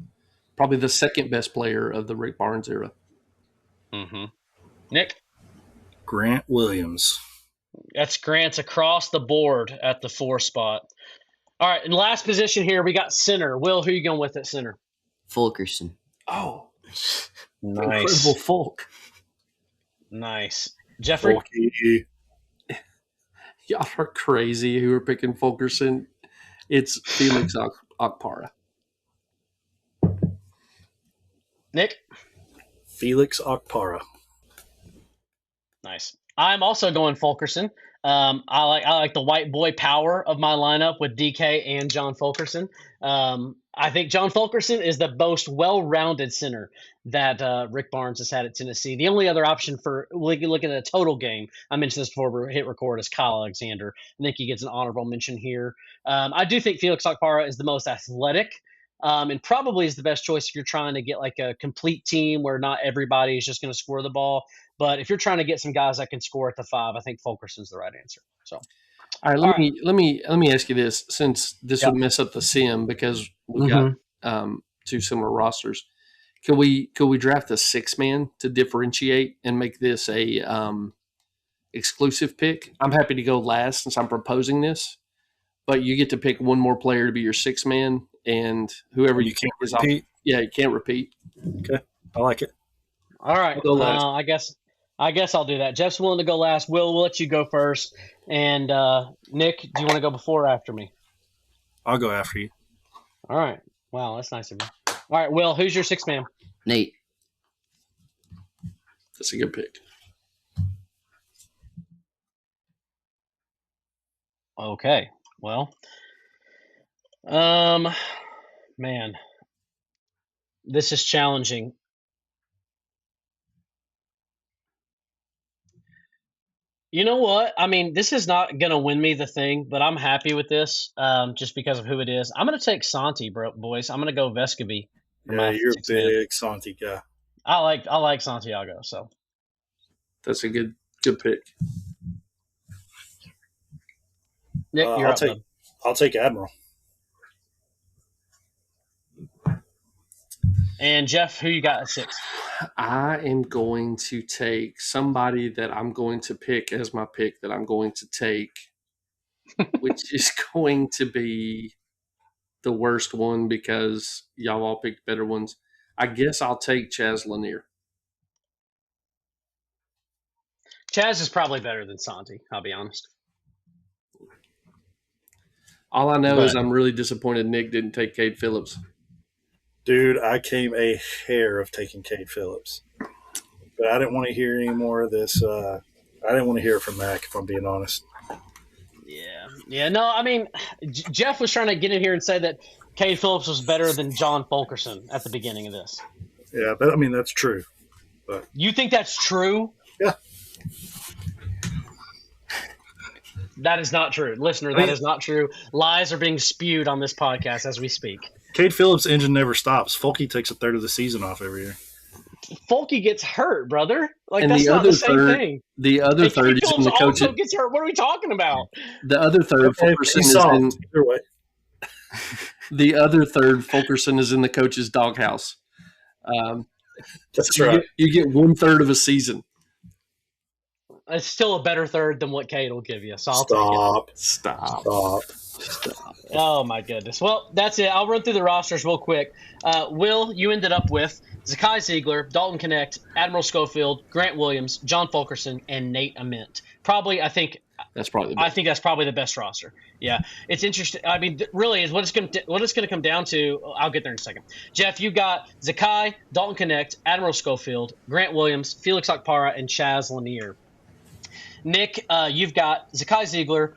Probably the second best player of the Rick Barnes era. Mm-hmm. Nick? Grant Williams. That's Grant's across the board at the 4 spot. All right, in last position here, we got center. Will, who are you going with at center? Fulkerson. Oh, nice. Incredible Folk. Nice. Jeffrey? Folky. Y'all are crazy who are picking Fulkerson. It's Felix Okpara. Nick? Felix Okpara. Nice. I'm also going Fulkerson. I like the white boy power of my lineup with DK and John Fulkerson. I think John Fulkerson is the most well-rounded center that Rick Barnes has had at Tennessee. The only other option for looking at a total game, I mentioned this before we hit record, is Kyle Alexander. I think he gets an honorable mention here. I do think Felix Okpara is the most athletic. And probably is the best choice if you're trying to get like a complete team where not everybody is just going to score the ball. But if you're trying to get some guys that can score at the 5, I think Fulkerson's the right answer. So, all right, let me ask you this, since this would mess up the sim because we got two similar rosters. Could we draft a 6-man to differentiate and make this a exclusive pick? I'm happy to go last since I'm proposing this, but you get to pick one more player to be your 6-man, and whoever you can't repeat. Yeah, you can't repeat. Okay, I like it. All right, I'll go last. I guess I'll do that. Jeff's willing to go last. Will, we'll let you go first. And Nick, do you want to go before or after me? I'll go after you. All right. Wow, that's nice of you. All right, Will, who's your 6-man? Nate. That's a good pick. Okay. Well, man, this is challenging. You know what? I mean, this is not going to win me the thing, but I'm happy with this just because of who it is. I'm going to take Santi, boys. I'm going to go Vescovi. Yeah, you're a big Santi guy. I like Santiago. So That's a good pick. Nick, you're up. I'll take Admiral. And Jeff, who you got at 6? I am going to take somebody that I'm going to pick as my pick that I'm going to take, which is going to be the worst one because y'all all picked better ones. I guess I'll take Chaz Lanier. Chaz is probably better than Santi, I'll be honest. All I know is I'm really disappointed Nick didn't take Cade Phillips. Dude, I came a hair of taking Cade Phillips. But I didn't want to hear any more of this. I didn't want to hear it from Mac, if I'm being honest. Yeah. No, I mean, Jeff was trying to get in here and say that Cade Phillips was better than John Fulkerson at the beginning of this. Yeah, but I mean, that's true. But you think that's true? Yeah. That is not true. Listener, that is not true. Lies are being spewed on this podcast as we speak. Cade Phillips' engine never stops. Folky takes a third of the season off every year. Folky gets hurt, brother. Like, and that's not the same thing. The other third is in the coach's. Also gets hurt. What are we talking about? The other third, Fulkerson is in. Either way. The other third, Fulkerson is in the coach's doghouse. That's so right. You get 1/3 of a season. It's still a better third than what Cade will give you. So I'll take it. Stop. Oh, my goodness. Well, that's it. I'll run through the rosters real quick. Will, you ended up with Zakai Ziegler, Dalton Connect, Admiral Schofield, Grant Williams, John Fulkerson, and Nate Ament. I think that's probably the best roster. Yeah, it's interesting. I mean, really, is what it's going to come down to. I'll get there in a second. Jeff, you got Zakai, Dalton Connect, Admiral Schofield, Grant Williams, Felix Okpara, and Chaz Lanier. Nick, you've got Zakai Ziegler,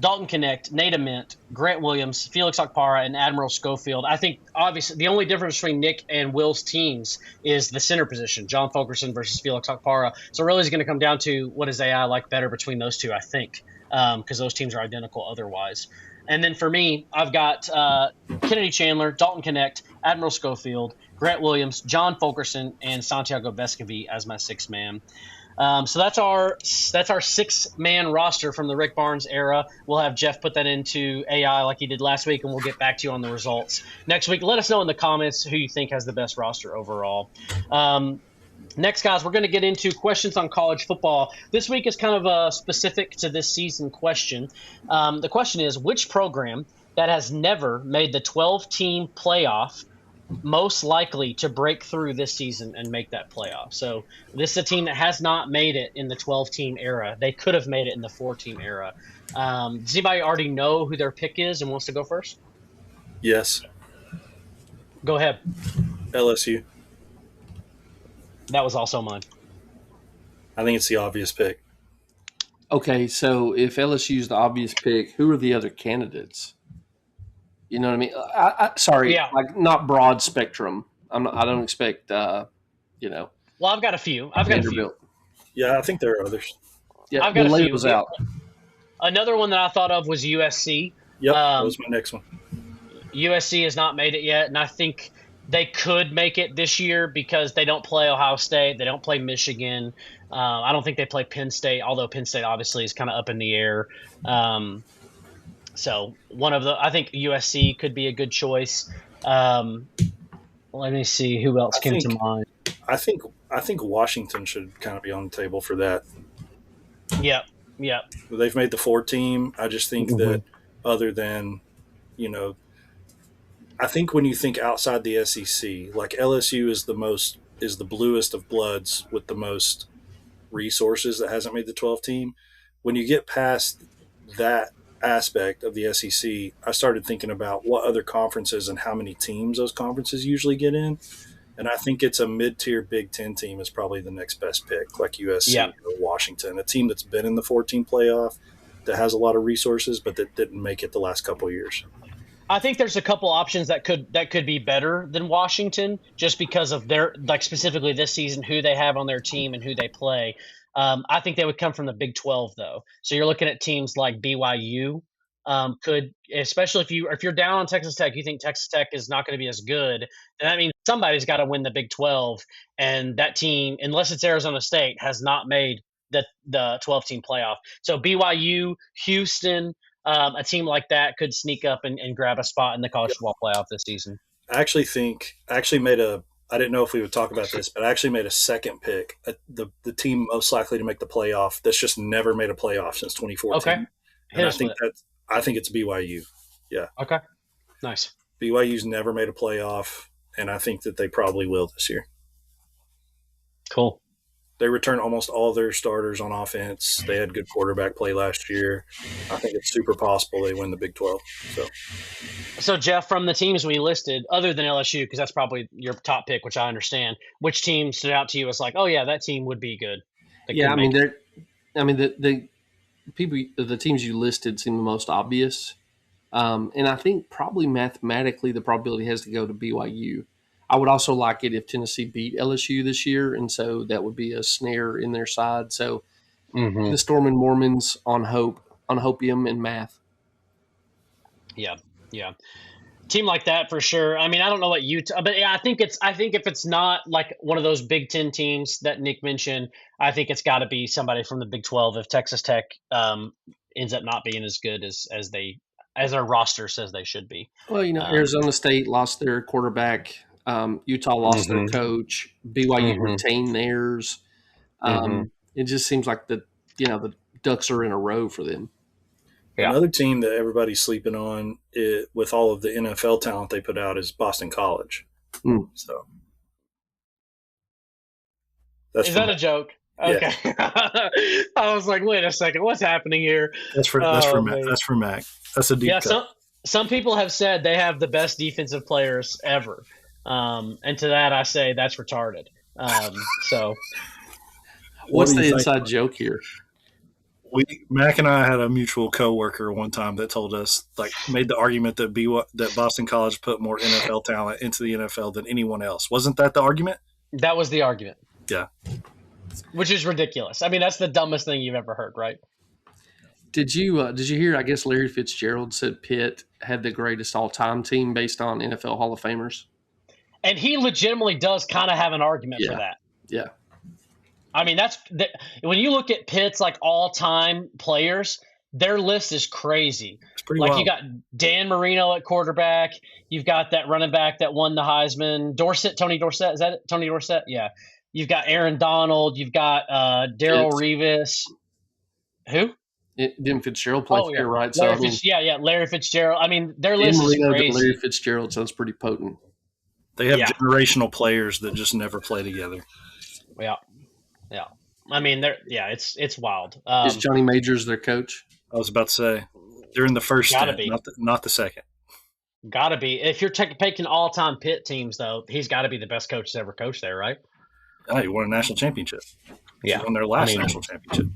Dalton Connect, Nate Ament, Grant Williams, Felix Okpara, and Admiral Schofield. I think, obviously, the only difference between Nick and Will's teams is the center position, John Fulkerson versus Felix Okpara. So really it's going to come down to what does AI like better between those two, I think, because those teams are identical otherwise. And then for me, I've got Kennedy Chandler, Dalton Connect, Admiral Schofield, Grant Williams, John Fulkerson, and Santiago Vescovi as my sixth man. So that's our 6-man roster from the Rick Barnes era. We'll have Jeff put that into AI like he did last week, and we'll get back to you on the results next week. Let us know in the comments who you think has the best roster overall. Next, guys, we're going to get into questions on college football. This week is kind of a specific to this season question. The question is, which program that has never made the 12-team playoff most likely to break through this season and make that playoff? So this is a team that has not made it in the 12-team era. They could have made it in the 4-team era. Does anybody already know who their pick is and wants to go first? Yes. Go ahead. LSU. That was also mine. I think it's the obvious pick. Okay, so if LSU is the obvious pick, who are the other candidates? You know what I mean? Sorry, like not broad spectrum. I don't expect, Well, I've got a few. Yeah, I think there are others. Yeah, I've got a few. Out. Another one that I thought of was USC. Yep, that was my next one. USC has not made it yet, and I think they could make it this year because they don't play Ohio State. They don't play Michigan. I don't think they play Penn State, although Penn State obviously is kind of up in the air. So I think USC could be a good choice. Let me see who else came to mind. I think Washington should kind of be on the table for that. Yep. They've made the 4-team. I just think that other than, I think when you think outside the SEC, like LSU is the bluest of bloods with the most resources that hasn't made the 12-team. When you get past that aspect of the SEC, I started thinking about what other conferences and how many teams those conferences usually get in. And I think it's a mid-tier Big Ten team is probably the next best pick, like USC or Washington, a team that's been in the 4-team playoff, that has a lot of resources, but that didn't make it the last couple of years. I think there's a couple options that could be better than Washington just because of their, like specifically this season, who they have on their team and who they play. I think they would come from the Big 12 though. So you're looking at teams like BYU, could, especially if you're down on Texas Tech, you think Texas Tech is not going to be as good, then that means somebody's got to win the Big 12, and that team, unless it's Arizona State, has not made the 12-team playoff. So BYU, Houston, a team like that could sneak up and grab a spot in the college football playoff this season. I didn't know if we would talk about this, but I actually made a second pick, the team most likely to make the playoff that's just never made a playoff since 2014. Okay. And I think it's BYU. Yeah. Okay. Nice. BYU's never made a playoff, and I think that they probably will this year. Cool. They returned almost all their starters on offense. They had good quarterback play last year. I think it's super possible they win the Big 12. So Jeff, from the teams we listed, other than LSU, because that's probably your top pick, which I understand, which team stood out to you as like, oh yeah, that team would be good? The teams you listed seem the most obvious, and I think probably mathematically the probability has to go to BYU. I would also like it if Tennessee beat LSU this year, and so that would be a snare in their side. So the Storm and Mormons on hopium and math. Yeah. Team like that for sure. I mean, I don't know what Utah, but yeah, I think if it's not like one of those Big Ten teams that Nick mentioned, I think it's got to be somebody from the Big 12 if Texas Tech ends up not being as good as our roster says they should be. Well, Arizona State lost their quarterback. Utah lost their coach. BYU retained theirs. It just seems like the ducks are in a row for them. Yeah. Another team that everybody's sleeping on with all of the NFL talent they put out is Boston College. So is that a joke? Okay. Yeah. I was like, wait a second, what's happening here? That's for Mac. That's a deep cut. Some people have said they have the best defensive players ever. And to that I say that's retarded. So what's the inside joke here? Mac and I had a mutual coworker one time that told us, made the argument that Boston College put more NFL talent into the NFL than anyone else. Wasn't that the argument? That was the argument. Yeah. Which is ridiculous. I mean, that's the dumbest thing you've ever heard, right? Did you hear, I guess Larry Fitzgerald said Pitt had the greatest all-time team based on NFL Hall of Famers? And he legitimately does kind of have an argument for that. Yeah. I mean, when you look at Pitt's all-time players, their list is crazy. It's pretty wild. You got Dan Marino at quarterback. You've got that running back that won the Heisman. Tony Dorsett. Is that it? Tony Dorsett? Yeah. You've got Aaron Donald. You've got Darrelle Revis. Who? Didn't Fitzgerald play here, right? Larry Fitzgerald. I mean, their list is crazy. Larry Fitzgerald sounds pretty potent. They have generational players that just never play together. Yeah. I mean, it's wild. Is Johnny Majors their coach? I was about to say they're in the first stint, not the second. Got to be. If you're taking all-time Pitt teams, though, he's got to be the best coach to ever coach there, right? He won a national championship. Yeah, he won their last national championship.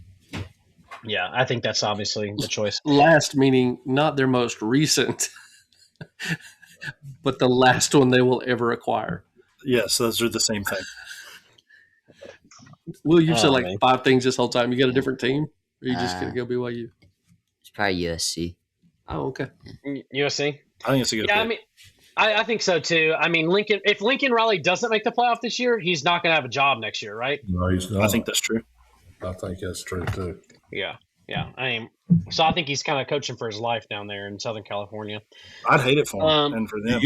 Yeah, I think that's obviously the choice. Last meaning not their most recent, but the last one they will ever acquire. Yes, those are the same thing. Will, you've said 5 things this whole time. You got a different team? Or are you just going to go BYU? It's probably USC. Oh, okay. USC? I think it's a good pick. I mean, I think so, too. I mean, if Lincoln Riley doesn't make the playoff this year, he's not going to have a job next year, right? No, he's not. I think that's true. I think that's true, too. Yeah. I mean, so I think he's kind of coaching for his life down there in Southern California. I'd hate it for him and for them.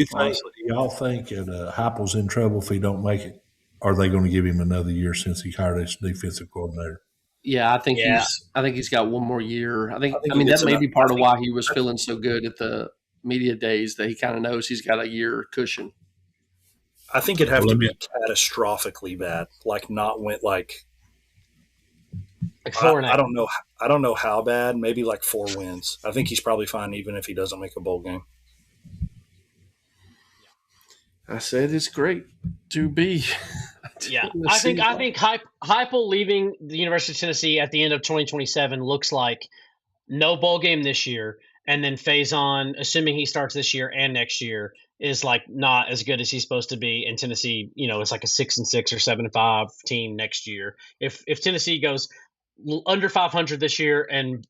Y'all think that Heupel's in trouble if he don't make it? Are they going to give him another year since he hired his defensive coordinator? Yeah, I think he's got one more year. I mean that may be part of why he was feeling so good at the media days, that he kind of knows he's got a year cushion. I think it'd have to be catastrophically bad, I don't know how bad. Maybe 4 wins. I think he's probably fine even if he doesn't make a bowl game. I said it's great to be. Yeah, I think Heupel leaving the University of Tennessee at the end of 2027 looks like no bowl game this year, and then Faison, assuming he starts this year and next year, is not as good as he's supposed to be. And Tennessee, it's like a 6-6 or 7-5 team next year. If Tennessee goes under 500 this year and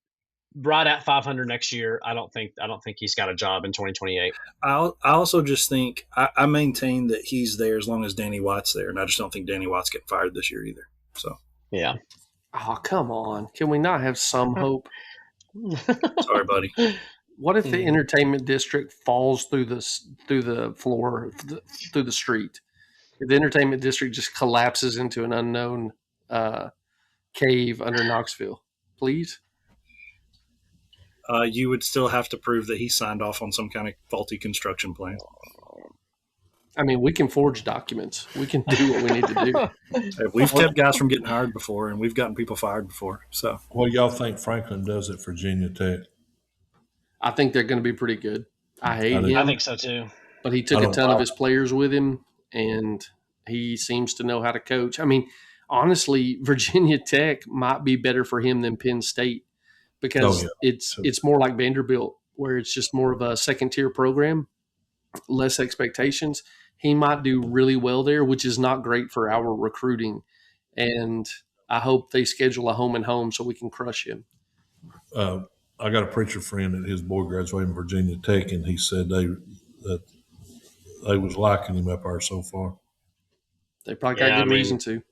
right at 500 next year, I don't think he's got a job in 2028. I also just think I maintain that he's there as long as Danny White's there, and I just don't think Danny White's getting fired this year either. So yeah. Oh, come on! Can we not have some hope? Sorry, buddy. What if the entertainment district falls through the floor, through the street? If the entertainment district just collapses into an unknown cave under Knoxville, please? You would still have to prove that he signed off on some kind of faulty construction plan. I mean, we can forge documents. We can do what we need to do. Hey, we've kept guys from getting hired before, and we've gotten people fired before. So, What do y'all think Franklin does at Virginia Tech? I think they're going to be pretty good. I hate I do. him. I think so too. But he took a ton of his players with him, and he seems to know how to coach. I mean, honestly, Virginia Tech might be better for him than Penn State because it's more like Vanderbilt, where it's just more of a second-tier program, less expectations. He might do really well there, which is not great for our recruiting. And I hope they schedule a home and home so we can crush him. I got a preacher friend that his boy graduated from Virginia Tech, and he said they was liking him up there so far. They probably got good reason to.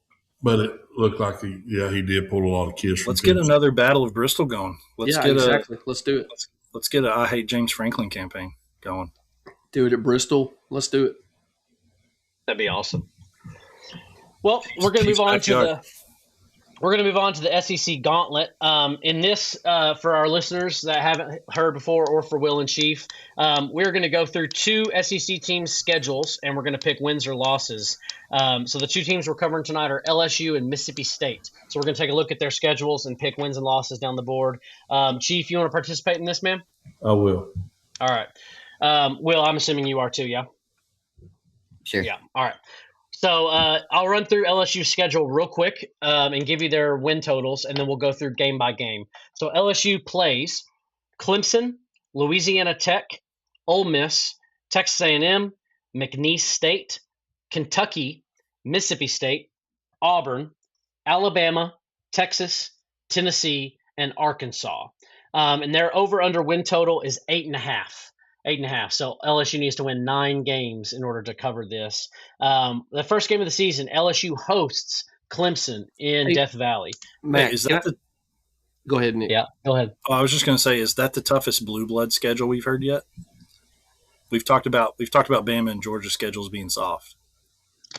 But it looked like he did pull a lot of kids from let's get another Battle of Bristol going. Let's do it. Let's get a I Hate James Franklin campaign going. Do it at Bristol. Let's do it. That'd be awesome. Well, we're going to move on to the SEC Gauntlet. In this, for our listeners that haven't heard before, or for Will and Chief, we're going to go through two SEC teams' schedules, and we're going to pick wins or losses. So the two teams we're covering tonight are LSU and Mississippi State. So we're going to take a look at their schedules and pick wins and losses down the board. Chief, you want to participate in this, man? I will. All right. Will, I'm assuming you are too, yeah? Sure. Yeah. All right. So I'll run through LSU's schedule real quick and give you their win totals, and then we'll go through game by game. So LSU plays Clemson, Louisiana Tech, Ole Miss, Texas A&M, McNeese State, Kentucky, Mississippi State, Auburn, Alabama, Texas, Tennessee, and Arkansas. And their over-under win total is 8.5. 8.5. So LSU needs to win 9 games in order to cover this. The first game of the season, LSU hosts Clemson in Death Valley. Matt, is that Go ahead, Nick. Yeah, go ahead. I was just going to say, is that the toughest blue blood schedule we've heard yet? We've talked about Bama and Georgia schedules being soft.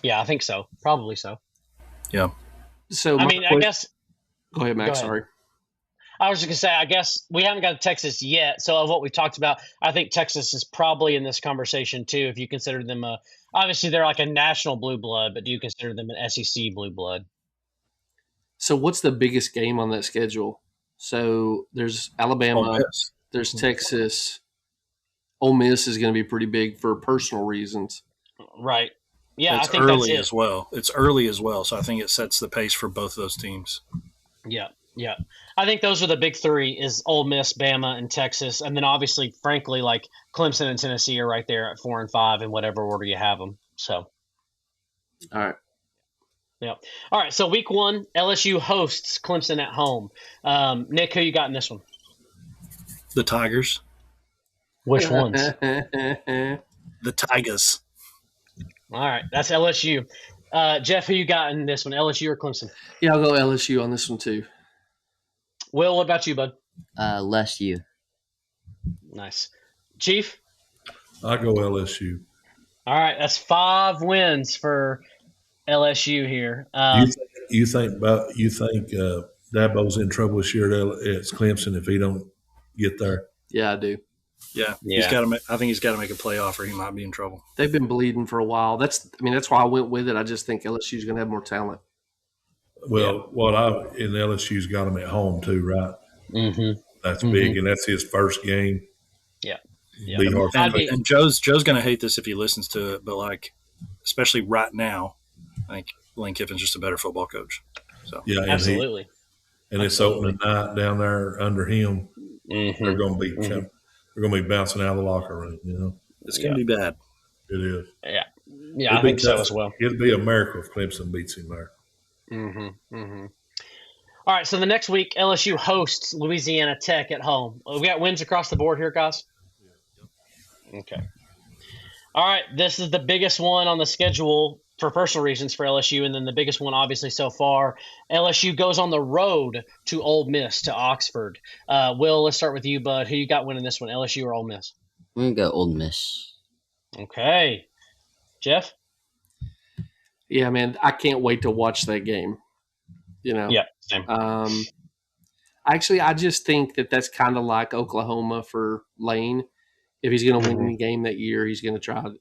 Yeah, I think so. Probably so. Yeah. So I guess. Go ahead, Max. Sorry. I was just going to say, I guess we haven't got to Texas yet. So of what we've talked about, I think Texas is probably in this conversation too. If you consider them obviously they're like a national blue blood, but do you consider them an SEC blue blood? So what's the biggest game on that schedule? So there's Alabama, there's Texas. Ole Miss is going to be pretty big for personal reasons. Right. Yeah, it's I think early that's as well. It's early as well, so I think it sets the pace for both of those teams. Yeah. Yeah. I think those are the big three is Ole Miss, Bama, and Texas. And then obviously, frankly, like Clemson and Tennessee are right there at 4 and 5 in whatever order you have them. So. All right. Yeah. All right. So week 1, LSU hosts Clemson at home. Nick, who you got in this one? The Tigers. Which ones? The Tigers. All right. That's LSU. Jeff, who you got in this one? LSU or Clemson? Yeah, I'll go LSU on this one too. Will, what about you, bud? Less you. Nice. Chief? I go LSU. All right. That's 5 wins for LSU here. You think Dabo's in trouble this year at Clemson if he don't get there? Yeah, I do. Yeah. He's got to. I think he's got to make a playoff, or he might be in trouble. They've been bleeding for a while. That's why I went with it. I just think LSU's going to have more talent. Well, in LSU's got him at home too, right? Mm-hmm. That's big, and that's his first game. Yeah. And Joe's going to hate this if he listens to it, but like, especially right now, I think Lane Kiffin's just a better football coach. So yeah, absolutely. It's opening night down there under him. Mm-hmm. They're going to be bouncing out of the locker room. You know, it's going to be bad. It is. Yeah, I think so as well. It'd be a miracle if Clemson beats him there. Mm-hmm. Mm-hmm. All right, so the next week, LSU hosts Louisiana Tech at home. We got wins across the board here, guys. Okay. All right, this is the biggest one on the schedule for personal reasons for LSU, and then the biggest one, obviously, so far. LSU goes on the road to Ole Miss, to Oxford. Will, let's start with you, bud. Who you got winning this one, LSU or Ole Miss? I'm going to go Ole Miss. Okay. Jeff? Yeah, man, I can't wait to watch that game. Yeah, same. Actually, I just think that that's kind of like Oklahoma for Lane. If he's going to win any game that year, he's going to try to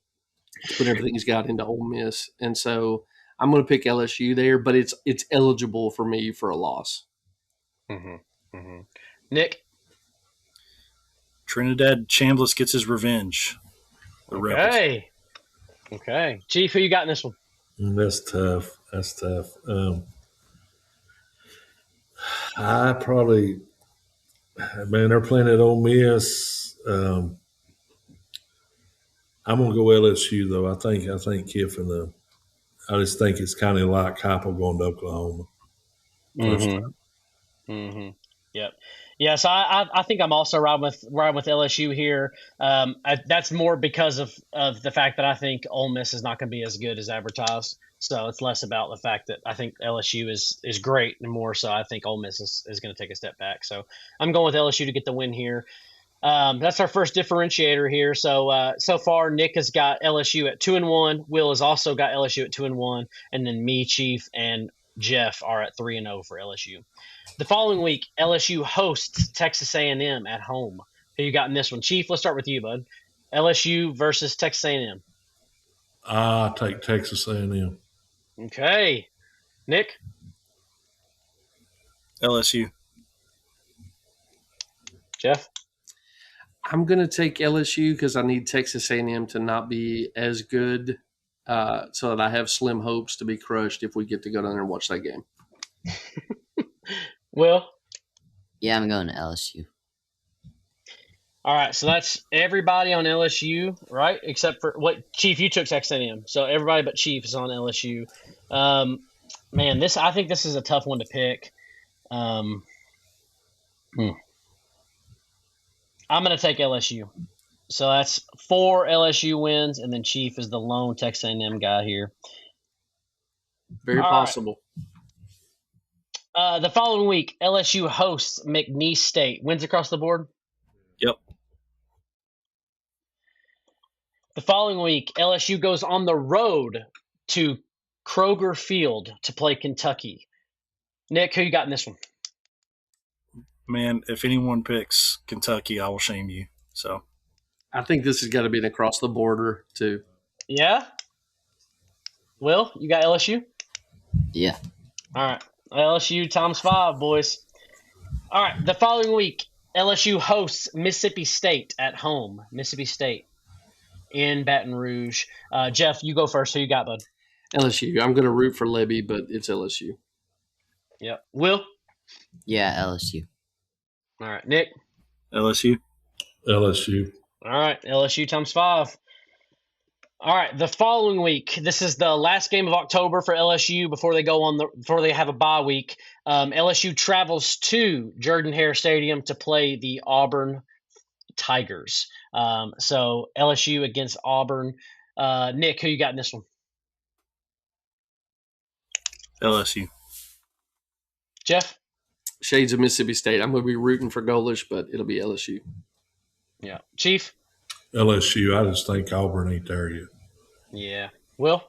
put everything he's got into Ole Miss. And so I'm going to pick LSU there, but it's eligible for me for a loss. Nick? Trinidad Chambliss gets his revenge. The Rebels. Okay. Chief, who you got in this one? That's tough. I probably, man, they're playing at Ole Miss. I'm gonna go LSU though. I think Kiffin. I just think it's kind of like Heupel going to Oklahoma. First time. Yep. Yeah, so I think I'm also riding with LSU here. That's more because of the fact that I think Ole Miss is not going to be as good as advertised. So it's less about the fact that I think LSU is great, and more so I think Ole Miss is going to take a step back. So I'm going with LSU to get the win here. That's our first differentiator here. So so far, Nick has got LSU at 2-1. Will has also got LSU at 2-1, and then me, Chief, and Jeff are at 3-0 for LSU. The following week, LSU hosts Texas A&M at home. Who you got in this one? Chief, let's start with you, bud. LSU versus Texas A&M. I take Texas A&M. Okay. Nick? LSU. Jeff? I'm going to take LSU because I need Texas A&M to not be as good so that I have slim hopes to be crushed if we get to go down there and watch that game. Will? Yeah, I'm going to LSU. All right, so that's everybody on LSU, right? Except for Chief, you took Texas A&M, so everybody but Chief is on LSU. Man, I think this is a tough one to pick. I'm going to take LSU. So that's 4 LSU wins, and then Chief is the lone Texas A&M guy here. Very possible. The following week, LSU hosts McNeese State. Wins across the board? Yep. The following week, LSU goes on the road to Kroger Field to play Kentucky. Nick, who you got in this one? Man, if anyone picks Kentucky, I will shame you. So I think this has got to be an across the border too. Yeah? Will, you got LSU? Yeah. All right. LSU times 5, boys. All right. The following week, LSU hosts Mississippi State at home. Mississippi State in Baton Rouge. Jeff, you go first. Who you got, bud? LSU. I'm going to root for Lebby, but it's LSU. Yep. Will? Yeah, LSU. All right. Nick? LSU. LSU. All right. LSU times 5. All right. The following week, this is the last game of October for LSU before they have a bye week. LSU travels to Jordan-Hare Stadium to play the Auburn Tigers. So LSU against Auburn. Nick, who you got in this one? LSU. Jeff? Shades of Mississippi State. I'm going to be rooting for Golish, but it'll be LSU. Yeah. Chief? LSU. I just think Auburn ain't there yet. Yeah. Will?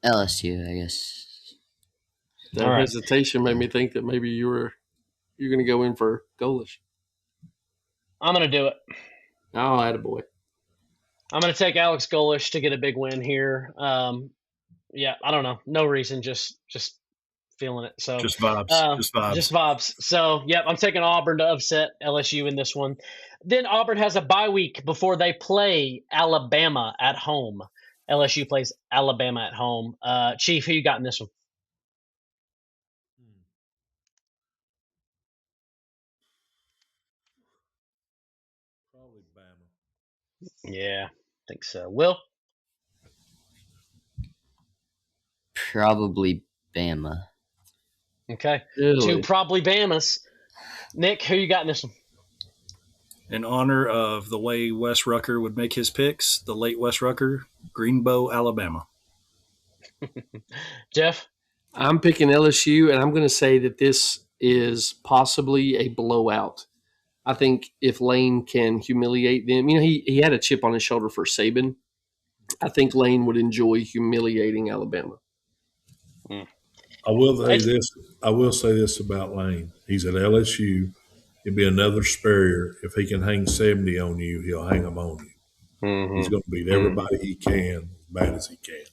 LSU, I guess. That hesitation made me think that maybe you're going to go in for Golish. I'm going to do it. Oh, attaboy. I'm going to take Alex Golish to get a big win here. Yeah, I don't know. No reason, just feeling it. So just vibes. Just vibes. So, yep, I'm taking Auburn to upset LSU in this one. Then Auburn has a bye week before they play Alabama at home. LSU plays Alabama at home. Chief, who you got in this one? Probably Bama. Yeah, I think so. Will? Probably Bama. Okay. Really? Two probably Bamas. Nick, who you got in this one? In honor of the way Wes Rucker would make his picks, the late Wes Rucker, Greenbow, Alabama. Jeff? I'm picking LSU, and I'm going to say that this is possibly a blowout. I think if Lane can humiliate them, he had a chip on his shoulder for Saban. I think Lane would enjoy humiliating Alabama. I will say this about Lane. He's at LSU. He'll be another Spurrier. If he can hang 70 on you, he'll hang them on you. Mm-hmm. He's going to beat everybody he can as bad as he can.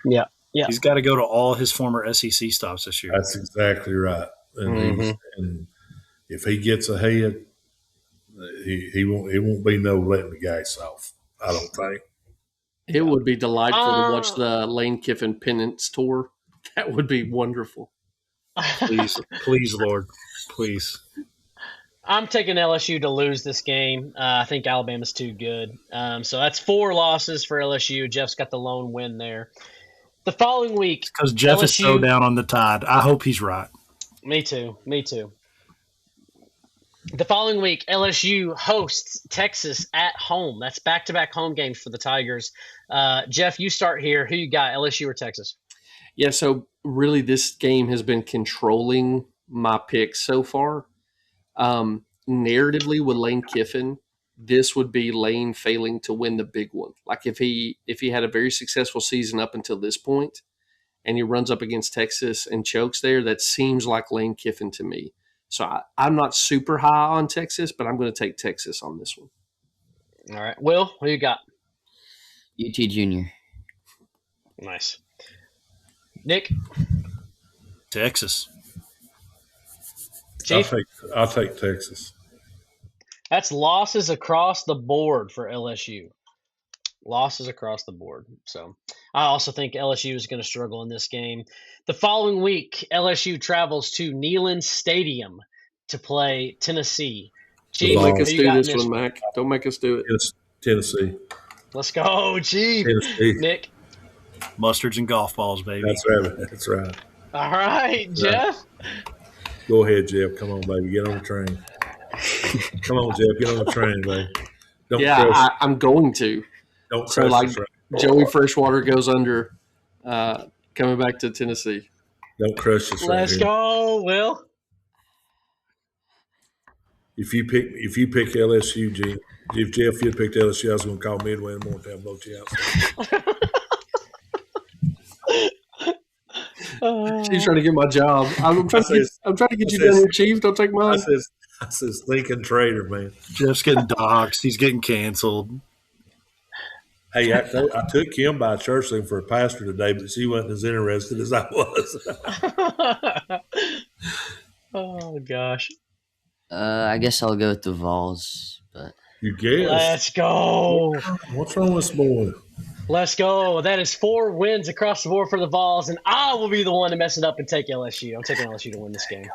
Yeah. Yeah. He's got to go to all his former SEC stops this year. That's exactly right. And, and if he gets ahead, he won't be no letting the gas off, I don't think. It would be delightful to watch the Lane Kiffin penance tour. That would be wonderful. Please, Lord, please. I'm taking LSU to lose this game. I think Alabama's too good. So that's 4 losses for LSU. Jeff's got the lone win there. The following week, because Jeff is so down on the Tide. I hope he's right. Me too. The following week, LSU hosts Texas at home. That's back-to-back home games for the Tigers. Jeff, you start here. Who you got, LSU or Texas? Yeah, so really this game has been controlling my picks so far. Narratively with Lane Kiffin, this would be Lane failing to win the big one. Like if he had a very successful season up until this point and he runs up against Texas and chokes there, that seems like Lane Kiffin to me. So I'm not super high on Texas, but I'm going to take Texas on this one. All right. Will, who you got? UT Junior. Nice. Nick? Texas. Chief? I'll take Texas. That's losses across the board for LSU. Losses across the board. So I also think LSU is going to struggle in this game. The following week, LSU travels to Neyland Stadium to play Tennessee. Chief, Don't make us who do you got in this one, Mac. Don't make us do it. It's Tennessee. Let's go, Chief. Tennessee. Nick? Mustards and golf balls, baby. That's right. All right, Jeff? Go ahead, Jeff. Come on, baby. Get on the train. Come on, Jeff. Get on the train, baby. I'm going to. Don't So, like, the train. Joey Freshwater goes under coming back to Tennessee. Don't crush this. Let's go, Will. If you pick LSU, Gene, if Jeff had picked LSU, I was going to call Midway in the morning to have vote you out. Chief's trying to get my job. I'm trying to get you down here, Chief. Don't take mine. I says thinking traitor, man. Jeff's getting doxxed. He's getting canceled. Hey, I took Kim by church thing for a pastor today, but she wasn't as interested as I was. Oh, gosh. I guess I'll go with the Vols, but You guess. Let's go. What's wrong with this boy? Let's go. That is 4 wins across the board for the Vols, and I will be the one to mess it up and take LSU. I'm taking LSU to win this game.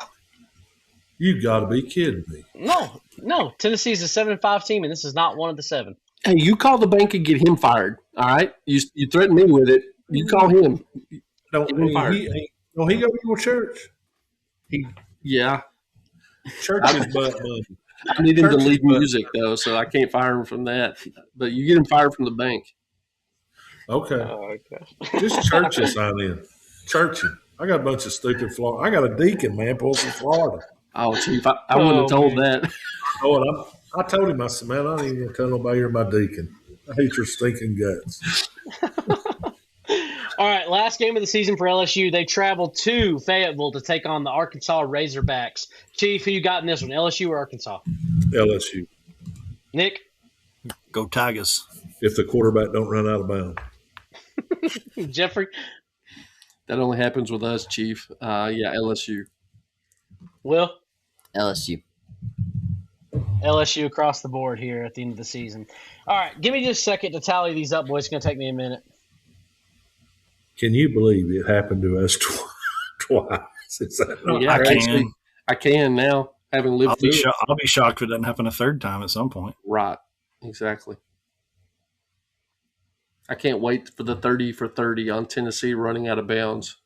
You got to be kidding me. No. Tennessee's a 7-5 team, and this is not one of the 7. Hey, you call the bank and get him fired. All right, you threaten me with it. You call him. Don't Get him fired. he go to church. Yeah, Church is butt money. I need him to Church is lead butt. music though, so I can't fire him from that. But you get him fired from the bank. Okay. Oh, gosh. Just churches I'm in. Churching. I got a bunch of stupid Florida. I got a deacon, man, pulls from Florida. Oh, Chief, I wouldn't have told that. Oh, and I told him, I said, man, I ain't even going to tell nobody you're my deacon. I hate your stinking guts. All right, last game of the season for LSU. They travel to Fayetteville to take on the Arkansas Razorbacks. Chief, who you got in this one, LSU or Arkansas? LSU. Nick? Go Tigers. If the quarterback don't run out of bounds. Jeffrey? That only happens with us, Chief. Yeah, LSU. Will? LSU. LSU across the board here at the end of the season. All right, give me just a second to tally these up, boys. It's going to take me a minute. Can you believe it happened to us twice? Is that not Yeah, I crazy? can. I can now, having lived I'll be, through it. I'll be shocked if it doesn't happen a third time at some point. Right, exactly. I can't wait for the 30 for 30 on Tennessee running out of bounds.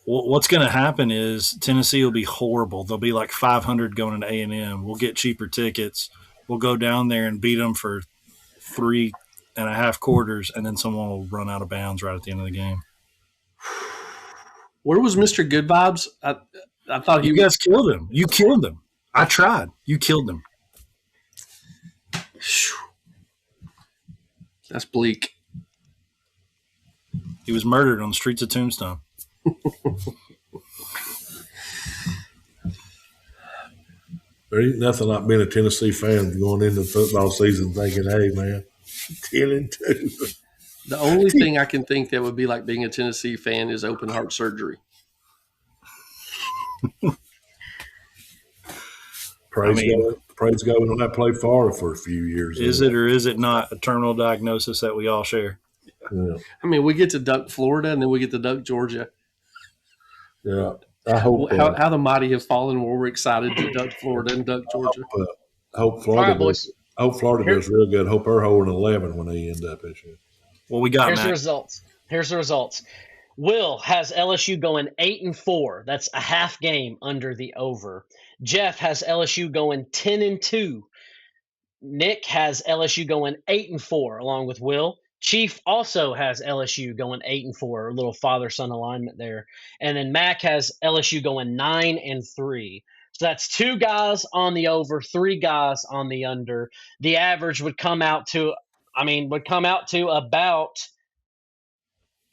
What's going to happen is Tennessee will be horrible. They'll be like 500 going into A&M. We'll get cheaper tickets. We'll go down there and beat them for 3.5 quarters, and then someone will run out of bounds right at the end of the game. Where was Mr. Good Vibes? I thought you guys killed him. You killed him. I tried. You killed him. That's bleak. He was murdered on the streets of Tombstone. There ain't nothing like being a Tennessee fan going into the football season thinking, hey, man, 10-2. The only thing I can think that would be like being a Tennessee fan is open heart surgery. Praise God, we don't have to play Florida for a few years. Is it or is it not a terminal diagnosis that we all share? Yeah. I mean, we get to duck Florida and then we get to duck Georgia. Yeah. I hope how the mighty have fallen where we're excited to duck Florida and duck Georgia. I hope Florida, right, boys. I hope Florida does real good. Hope they're holding 11 when they end up this year. Well, we got Here's the results. Will has LSU going 8-4. That's a half game under the over. Jeff has LSU going 10-2. Nick has LSU going 8-4 along with Will. Chief also has LSU going 8-4, a little father-son alignment there. And then Mac has LSU going 9-3. So that's 2 guys on the over, 3 guys on the under. The average would come out to about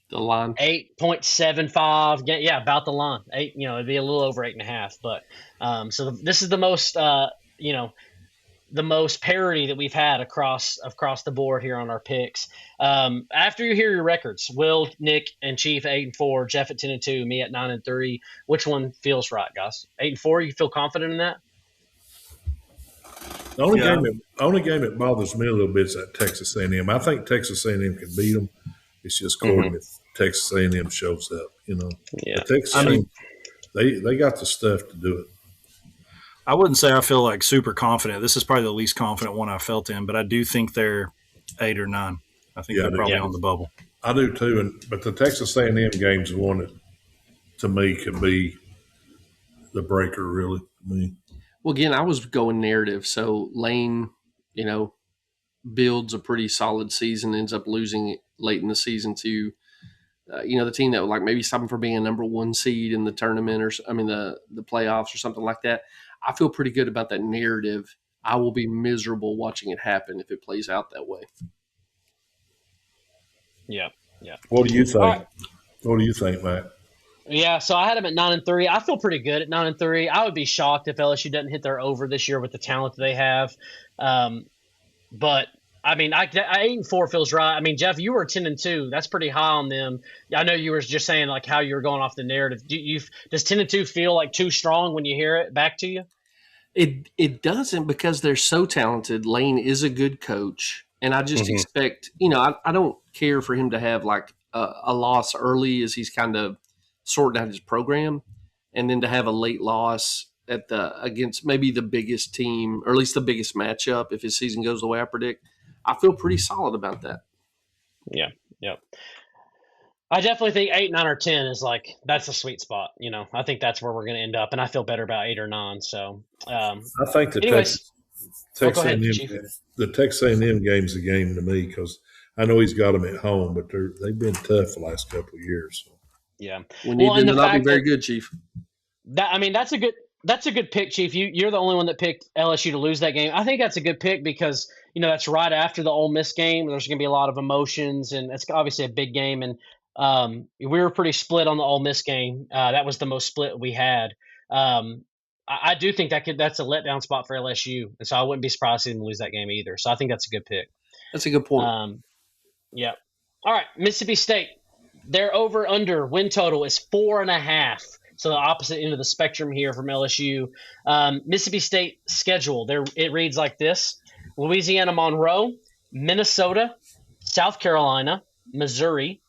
the line 8.75. Yeah, about the line. 8. It'd be a little over 8.5. But so this is the most the most parity that we've had across the board here on our picks. After you hear your records, Will, Nick, and Chief 8-4, Jeff at 10-2, me at 9-3. Which one feels right, guys? 8-4. You feel confident in that? The only game that bothers me a little bit is that Texas A&M. I think Texas A&M can beat them. It's just Corbin if Texas A&M shows up. Yeah. But Texas A&M, they got the stuff to do it. I wouldn't say I feel like super confident. This is probably the least confident one I felt in, but I do think they're 8 or 9. I think they're probably on the bubble. I do too, but the Texas A&M game is one that, to me, could be the breaker, really. To me. Well, again, I was going narrative. So Lane, builds a pretty solid season, ends up losing late in the season to, the team that would like maybe stop him from being a number 1 seed in the tournament the playoffs or something like that. I feel pretty good about that narrative. I will be miserable watching it happen if it plays out that way. Yeah. What do you think? Right. What do you think, Matt? Yeah, so I had them at 9-3. I feel pretty good at 9-3. I would be shocked if LSU doesn't hit their over this year with the talent that they have. But I mean, 8-4 feels right. I mean, Jeff, you were 10-2. That's pretty high on them. I know you were just saying like how you were going off the narrative. Does 10-2 feel like too strong when you hear it back to you? It doesn't, because they're so talented. Lane is a good coach, and I just expect I don't care for him to have like a loss early as he's kind of sorting out his program, and then to have a late loss against maybe the biggest team, or at least the biggest matchup if his season goes the way I predict. I feel pretty solid about that. Yeah. I definitely think 8, 9, or 10 is that's a sweet spot. I think that's where we're going to end up, and I feel better about 8 or 9. So I think the Texas A&M game's a game to me, because I know he's got them at home, but they've been tough the last couple of years. So. Yeah, we need them to not be very good, Chief. That's a good pick, Chief. You're the only one that picked LSU to lose that game. I think that's a good pick because that's right after the Ole Miss game. There's going to be a lot of emotions, and it's obviously a big game. And we were pretty split on the Ole Miss game. That was the most split we had. I do think that's a letdown spot for LSU, and so I wouldn't be surprised to see them lose that game either. So I think that's a good pick. That's a good point. Yeah. All right, Mississippi State. Their over-under win total is 4.5. So the opposite end of the spectrum here from LSU. Mississippi State schedule, it reads like this: Louisiana Monroe, Minnesota, South Carolina, Missouri,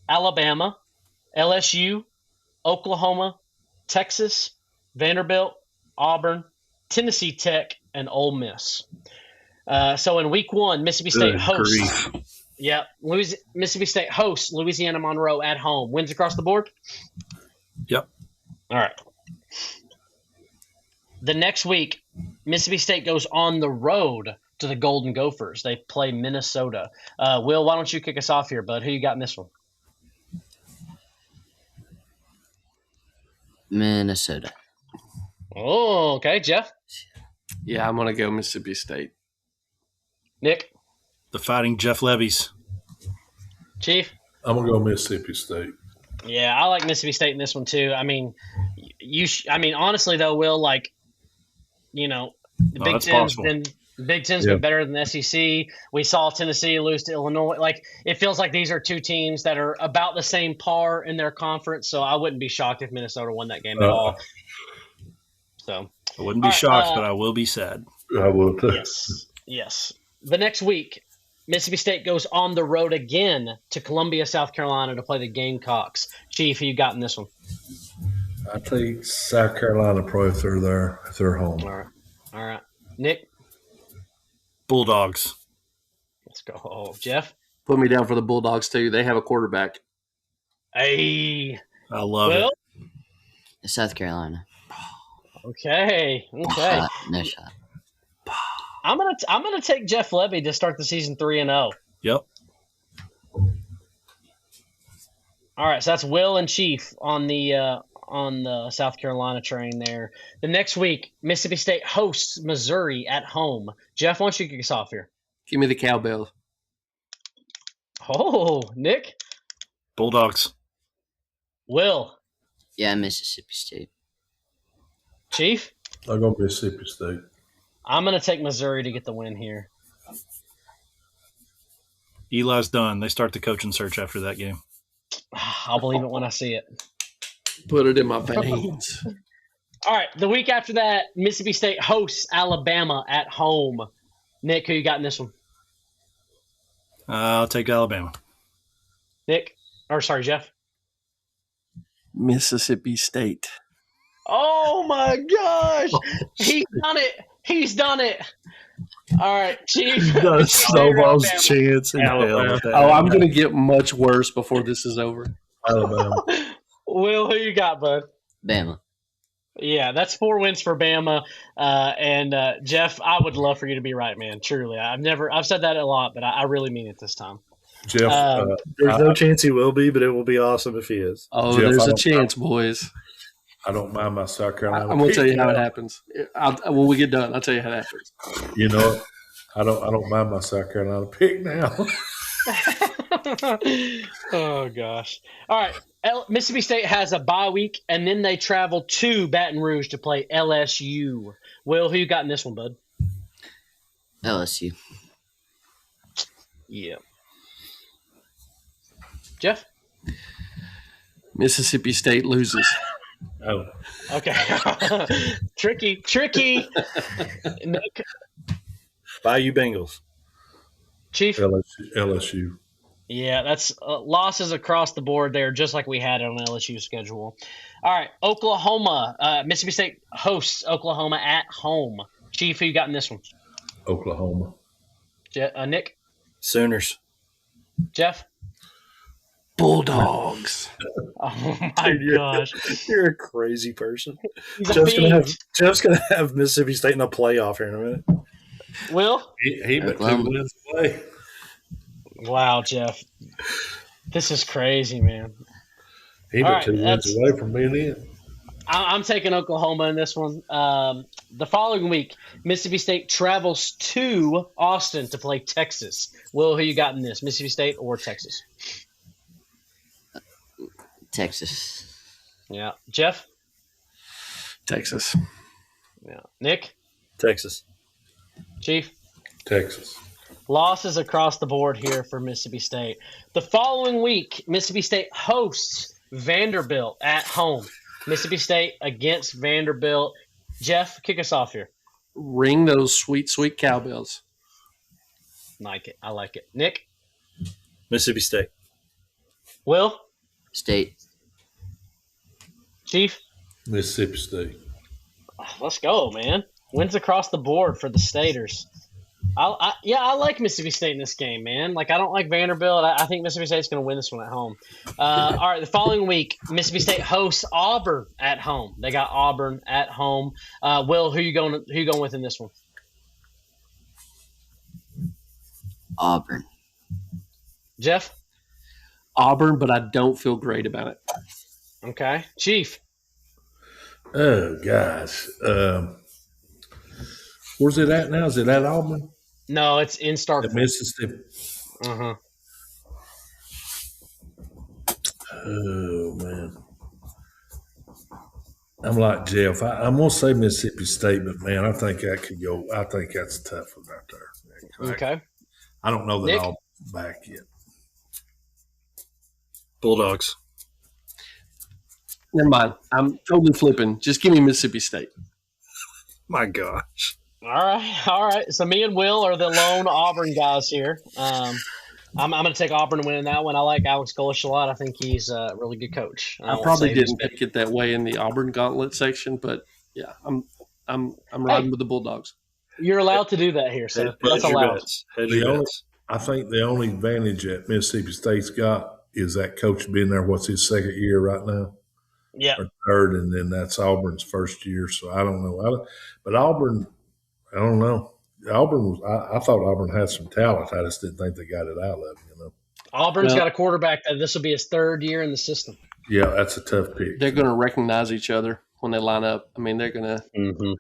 Alabama, LSU, Oklahoma, Texas, Vanderbilt, Auburn, Tennessee Tech, and Ole Miss. So in week 1, Mississippi State hosts. Mississippi State hosts Louisiana Monroe at home. Wins across the board? Yep. All right. The next week, Mississippi State goes on the road to the Golden Gophers. They play Minnesota. Will, why don't you kick us off here, bud? Who you got in this one? Minnesota. Oh, okay. Jeff? Yeah, I'm going to go Mississippi State. Nick? The Fighting Jeff Levy's. Chief? I'm gonna go Mississippi State. Yeah, I like Mississippi State in this one too. I mean, honestly though, Will, like, the Big Ten's been better than the SEC. We saw Tennessee lose to Illinois. Like, it feels like these are two teams that are about the same par in their conference. So I wouldn't be shocked if Minnesota won that game at all. So I wouldn't be shocked, but I will be sad. I will too. Yes. The next week, Mississippi State goes on the road again to Columbia, South Carolina to play the Gamecocks. Chief, who you got in this one? I take South Carolina probably if they're there, if they're home. All right. Nick? Bulldogs. Let's go. Jeff? Put me down for the Bulldogs, too. They have a quarterback. Hey. I love it. South Carolina. Okay. No shot. I'm gonna take Jeff Levy to start the season 3-0. Yep. All right, so that's Will and Chief on the South Carolina train there. The next week, Mississippi State hosts Missouri at home. Jeff, why don't you kick us off here? Give me the Cowbells. Oh, Nick? Bulldogs. Will? Yeah, Mississippi State. Chief? I'll go Mississippi State. I'm going to take Missouri to get the win here. Eli's done. They start the coaching search after that game. I'll believe it when I see it. Put it in my veins. All right, the week after that, Mississippi State hosts Alabama at home. Nick, who you got in this one? I'll take Alabama. Jeff? Mississippi State. Oh, my gosh. He's done it. All right, Chief. Snowball's chance in hell. Oh, I'm going to get much worse before this is over. Alabama. Will, who you got, bud? Bama. Yeah, that's 4 wins for Bama. And Jeff, I would love for you to be right, man. Truly. I've said that a lot, but I really mean it this time. Jeff, there's no chance he will be, but it will be awesome if he is. Oh, Jeff, there's a chance, boys. I don't mind my South Carolina. I'm going to tell you how it happens. When we get done, I'll tell you how it happens. You know, I don't mind my South Carolina pick now. Oh, gosh. All right. Mississippi State has a bye week, and then they travel to Baton Rouge to play LSU. Will, who you got in this one, bud? LSU. Yeah. Jeff? Mississippi State loses. Oh, Okay. Tricky. Nick? Bayou Bengals. Chief? LSU. Yeah, that's losses across the board there, just like we had on LSU's schedule. All right, Oklahoma. Mississippi State hosts Oklahoma at home. Chief, who you got in this one? Oklahoma. Nick? Sooners. Jeff? Bulldogs. Oh, my gosh. You're a crazy person. He's a Jeff's gonna have Mississippi State in a playoff here in a minute. Will? He but 2 wins away. Wow, Jeff. This is crazy, man. He All but right, 2 wins away from being in. I'm taking Oklahoma in this one. The following week, Mississippi State travels to Austin to play Texas. Will, who you got in this, Mississippi State or Texas? Texas. Yeah. Jeff? Texas. Yeah. Nick? Texas. Chief? Texas. Losses across the board here for Mississippi State. The following week, Mississippi State hosts Vanderbilt at home. Mississippi State against Vanderbilt. Jeff, kick us off here. Ring those sweet, sweet cowbells. I like it. Nick? Mississippi State. Will? State. Chief? Mississippi State. Let's go, man. Wins across the board for the Staters. I like Mississippi State in this game, man. Like, I don't like Vanderbilt. I think Mississippi State's going to win this one at home. All right, the following week, Mississippi State hosts Auburn at home. They got Auburn at home. Will, who you going with in this one? Auburn. Jeff? Auburn, but I don't feel great about it. Okay. Chief? Oh, gosh. Where's it at now? Is it at Auburn? No, it's in At Starkville. Mississippi? Uh-huh. Oh, man. I'm like Jeff. I'm going to say Mississippi State, but, man, I think that could go. I think that's a tough one right there. Okay. I don't know that Nick? I'll back yet. Bulldogs. Never mind. I'm totally flipping. Just give me Mississippi State. My gosh. All right. So me and Will are the lone Auburn guys here. I'm going to take Auburn to win in that one. I like Alex Golesh a lot. I think he's a really good coach. I probably didn't pick it that way in the Auburn gauntlet section, but yeah, I'm riding with the Bulldogs. You're allowed to do that here, so that's Hedge your allowed. bets. Hedge your bets. I think the only advantage that Mississippi State's got is that coach being there. What's his second year right now? Yeah. Or third, and then that's Auburn's first year. So I don't know. But Auburn, I don't know. Auburn was. I thought Auburn had some talent. I just didn't think they got it out of it. Auburn's got a quarterback that this will be his third year in the system. Yeah, that's a tough pick. They're going to recognize each other when they line up. I mean, they're going to. Mm-hmm.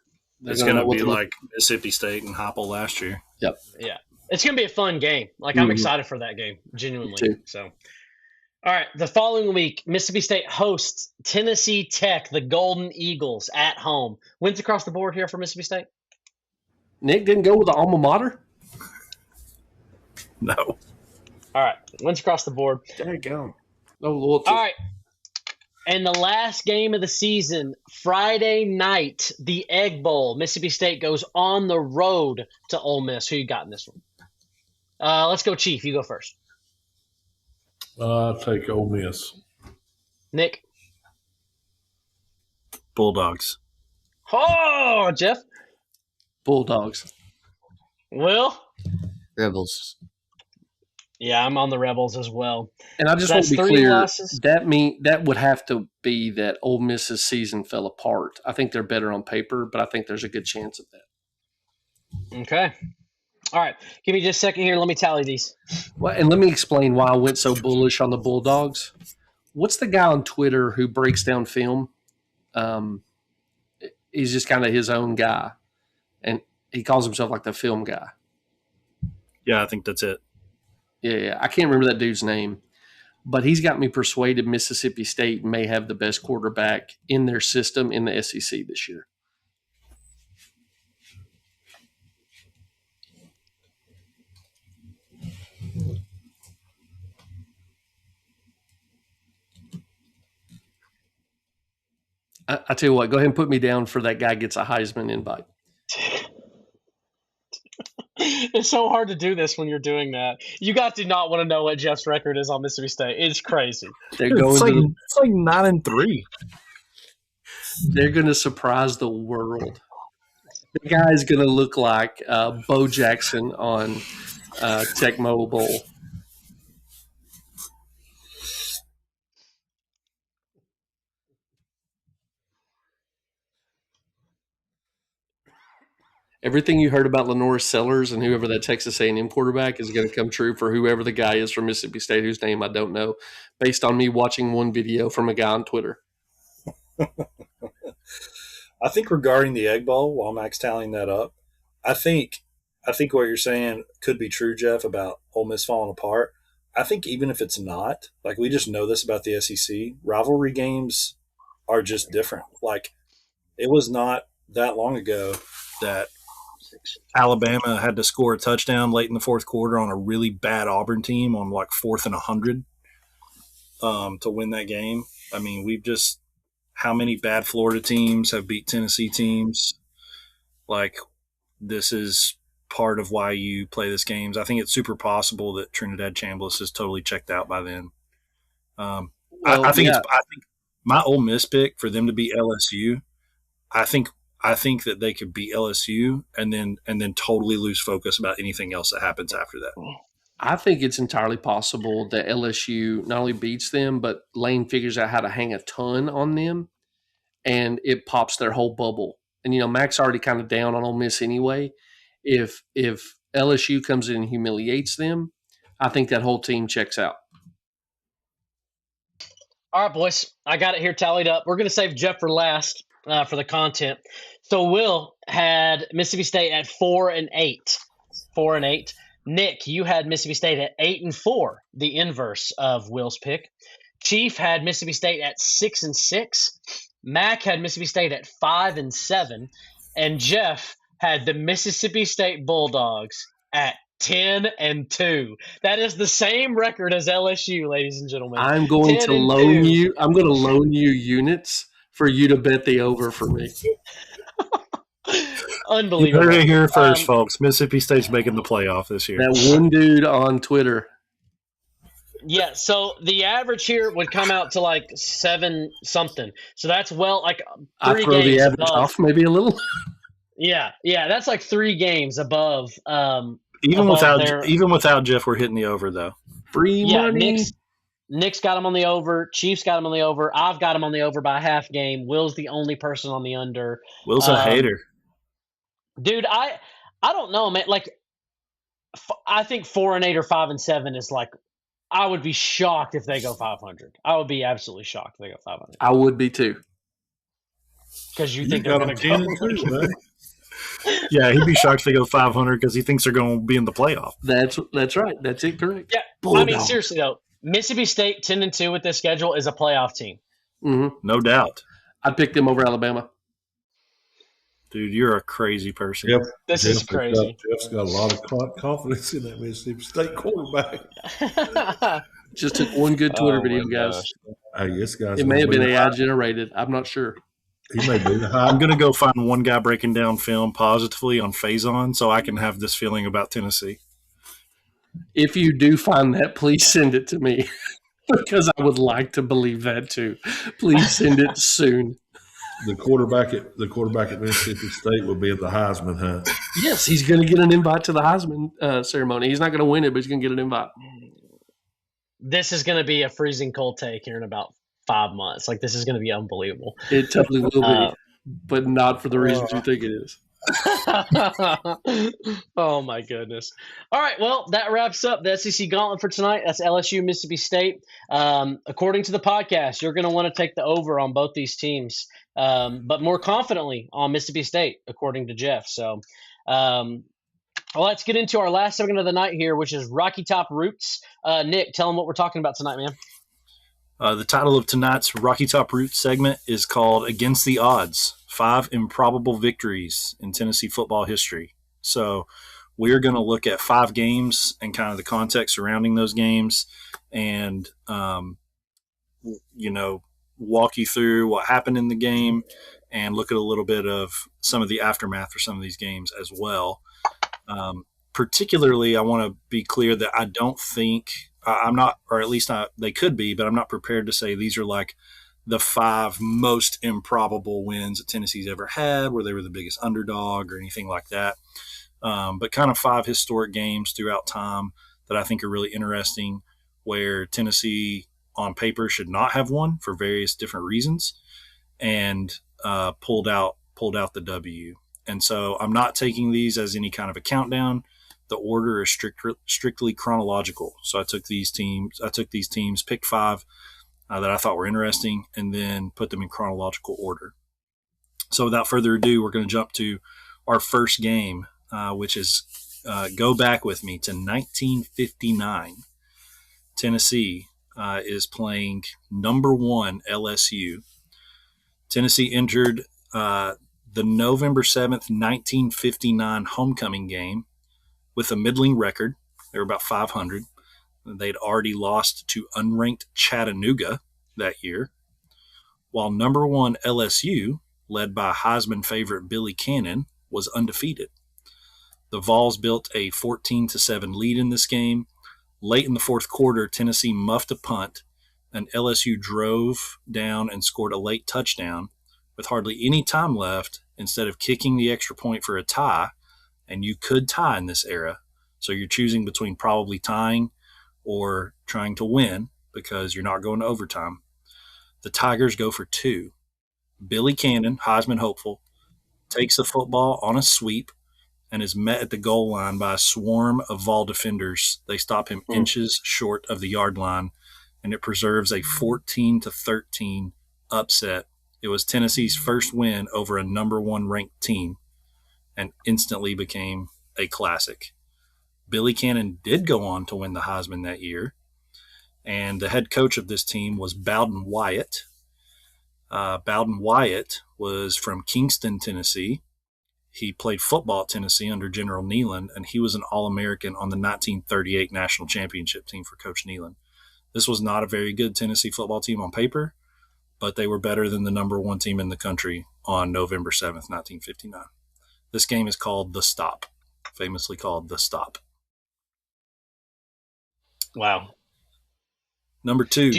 It's going to be like Mississippi State and Heupel last year. Yep. Yeah. It's going to be a fun game. Like, I'm excited for that game, genuinely. So, all right. The following week, Mississippi State hosts Tennessee Tech, the Golden Eagles, at home. Wins across the board here for Mississippi State? Nick didn't go with the alma mater? No. All right. Wins across the board. There you go. No loyalty. All right. And the last game of the season, Friday night, the Egg Bowl. Mississippi State goes on the road to Ole Miss. Who you got in this one? Let's go, Chief. You go first. I'll take Ole Miss. Nick? Bulldogs. Oh, Jeff? Bulldogs. Will? Rebels. Yeah, I'm on the Rebels as well. And I just That's want to be 3 clear, losses. that would have to be that Ole Miss's season fell apart. I think they're better on paper, but I think there's a good chance of that. Okay. All right. Give me just a second here. Let me tally these. Well, and let me explain why I went so bullish on the Bulldogs. What's the guy on Twitter who breaks down film? He's just kind of his own guy, and he calls himself like the film guy. Yeah, I think that's it. Yeah, I can't remember that dude's name, but he's got me persuaded Mississippi State may have the best quarterback in their system in the SEC this year. I tell you what, go ahead and put me down for that guy gets a Heisman invite. It's so hard to do this when you're doing that. You guys do not want to know what Jeff's record is on Mississippi State. It's crazy. They're going it's like 9-3. They're going to surprise the world. The guy's going to look like Bo Jackson on Tecmo Bowl. Everything you heard about Lenore Sellers and whoever that Texas A&M quarterback is going to come true for whoever the guy is from Mississippi State, whose name I don't know, based on me watching one video from a guy on Twitter. I think regarding the Egg Bowl, while Mac's tallying that up, I think what you're saying could be true, Jeff, about Ole Miss falling apart. I think even if it's not, like we just know this about the SEC, rivalry games are just different. Like it was not that long ago that Alabama had to score a touchdown late in the fourth quarter on a really bad Auburn team on like 4th and 100 to win that game. I mean, we've just how many bad Florida teams have beat Tennessee teams? Like this is part of why you play this games. I think it's super possible that Trinidad Chambliss is totally checked out by then. I think my Ole Miss pick for them to beat LSU. I think I think that they could beat LSU and then totally lose focus about anything else that happens after that. I think it's entirely possible that LSU not only beats them, but Lane figures out how to hang a ton on them, and it pops their whole bubble. And Mac's already kind of down on Ole Miss anyway. If LSU comes in and humiliates them, I think that whole team checks out. All right, boys, I got it here tallied up. We're going to save Jeff for last for the content. So Will had Mississippi State at 4-8. 4-8. Nick, you had Mississippi State at 8-4, the inverse of Will's pick. Chief had Mississippi State at 6-6. Mac had Mississippi State at 5-7, and Jeff had the Mississippi State Bulldogs at 10-2. That is the same record as LSU, ladies and gentlemen. I'm going to loan you units for you to bet the over for me. Unbelievable. You heard it here first, folks. Mississippi State's making the playoff this year. That one dude on Twitter. Yeah, so the average here would come out to like 7 something. So that's like 3 I throw games the average above. off maybe a little. Yeah, that's like 3 games above. Even without Jeff, we're hitting the over though. Free money. Nick's got him on the over. Chief's got him on the over. I've got him on the over by a half game. Will's the only person on the under. Will's a hater. Dude, I don't know, man. Like, I think 4-8 or 5-7 is like, I would be shocked if they go 500. I would be absolutely shocked if they go 500. I would be too. Because you think they're going to go. Yeah, he'd be shocked if they go 500 because he thinks they're going to be in the playoff. That's right. That's it. Correct. Yeah. Bulldog. I mean, seriously though, Mississippi State 10-2 with this schedule is a playoff team. Mm-hmm. No doubt. I'd pick them over Alabama. Dude, you're a crazy person. Yep. This is crazy. Jeff's got a lot of confidence in that Mississippi State quarterback. Just took one good Twitter video, guys. This guy's it may have been AI generated. I'm not sure. He may be. I'm going to go find one guy breaking down film positively on Faison so I can have this feeling about Tennessee. If you do find that, please send it to me because I would like to believe that too. Please send it soon. The quarterback at Mississippi State will be at the Heisman hunt. Yes, he's going to get an invite to the Heisman ceremony. He's not going to win it, but he's going to get an invite. This is going to be a freezing cold take here in about 5 months. Like, this is going to be unbelievable. It totally will be, but not for the reasons you think it is. Oh, my goodness. All right, well, that wraps up the SEC Gauntlet for tonight. That's LSU, Mississippi State. According to the podcast, you're going to want to take the over on both these teams, but more confidently on Mississippi State, according to Jeff. So let's get into our last segment of the night here, which is Rocky Top Roots. Nick, tell them what we're talking about tonight, man. The title of tonight's Rocky Top Roots segment is called Against the Odds, 5 Improbable Victories in Tennessee Football History. So we're going to look at 5 games and kind of the context surrounding those games and, walk you through what happened in the game and look at a little bit of some of the aftermath for some of these games as well. Particularly, I want to be clear that I don't think I'm not, or at least they could be, but I'm not prepared to say these are like the 5 most improbable wins that Tennessee's ever had, where they were the biggest underdog or anything like that. But kind of 5 historic games throughout time that I think are really interesting, where Tennessee on paper should not have won for various different reasons, and pulled out the W. And so I'm not taking these as any kind of a countdown. The order is strictly chronological. So I took these teams, picked 5 that I thought were interesting, and then put them in chronological order. So without further ado, we're going to jump to our first game, which is go back with me to 1959. Tennessee is playing number 1 LSU. Tennessee entered the November 7th, 1959 homecoming game with a middling record. They were about 500. They'd already lost to unranked Chattanooga that year, while number 1 LSU, led by Heisman favorite Billy Cannon, was undefeated. The Vols built a 14-7 lead in this game. Late in the fourth quarter, Tennessee muffed a punt, and LSU drove down and scored a late touchdown with hardly any time left instead of kicking the extra point for a tie, and you could tie in this era, so you're choosing between probably tying or trying to win because you're not going to overtime. The Tigers go for 2. Billy Cannon, Heisman hopeful, takes the football on a sweep and is met at the goal line by a swarm of Vol defenders. They stop him inches short of the yard line, and it preserves a 14-13 upset. It was Tennessee's first win over a number 1 ranked team and instantly became a classic. Billy Cannon did go on to win the Heisman that year, and the head coach of this team was Bowden Wyatt. Bowden Wyatt was from Kingston, Tennessee. He played football at Tennessee under General Neyland, and he was an All-American on the 1938 National Championship team for Coach Neyland. This was not a very good Tennessee football team on paper, but they were better than the number 1 team in the country on November 7th, 1959. This game is called The Stop, famously called The Stop. Wow. Number 2.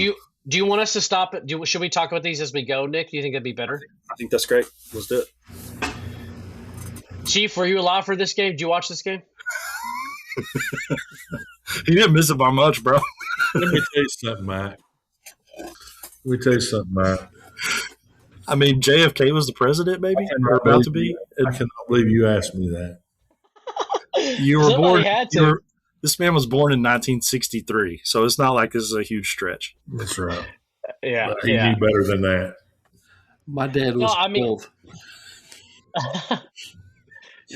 Do you want us to stop it? Should we talk about these as we go, Nick? Do you think it'd be better? I think that's great. Let's do it. Chief, were you alive for this game? Did you watch this game? He didn't miss it by much, bro. Let me tell you something, Mike. I mean, JFK was the president, maybe, or about to be. I cannot believe you asked me that. You were Somebody born. had to. This man was born in 1963, so it's not like this is a huge stretch. That's right. Yeah, But he knew better than that. My dad was 12.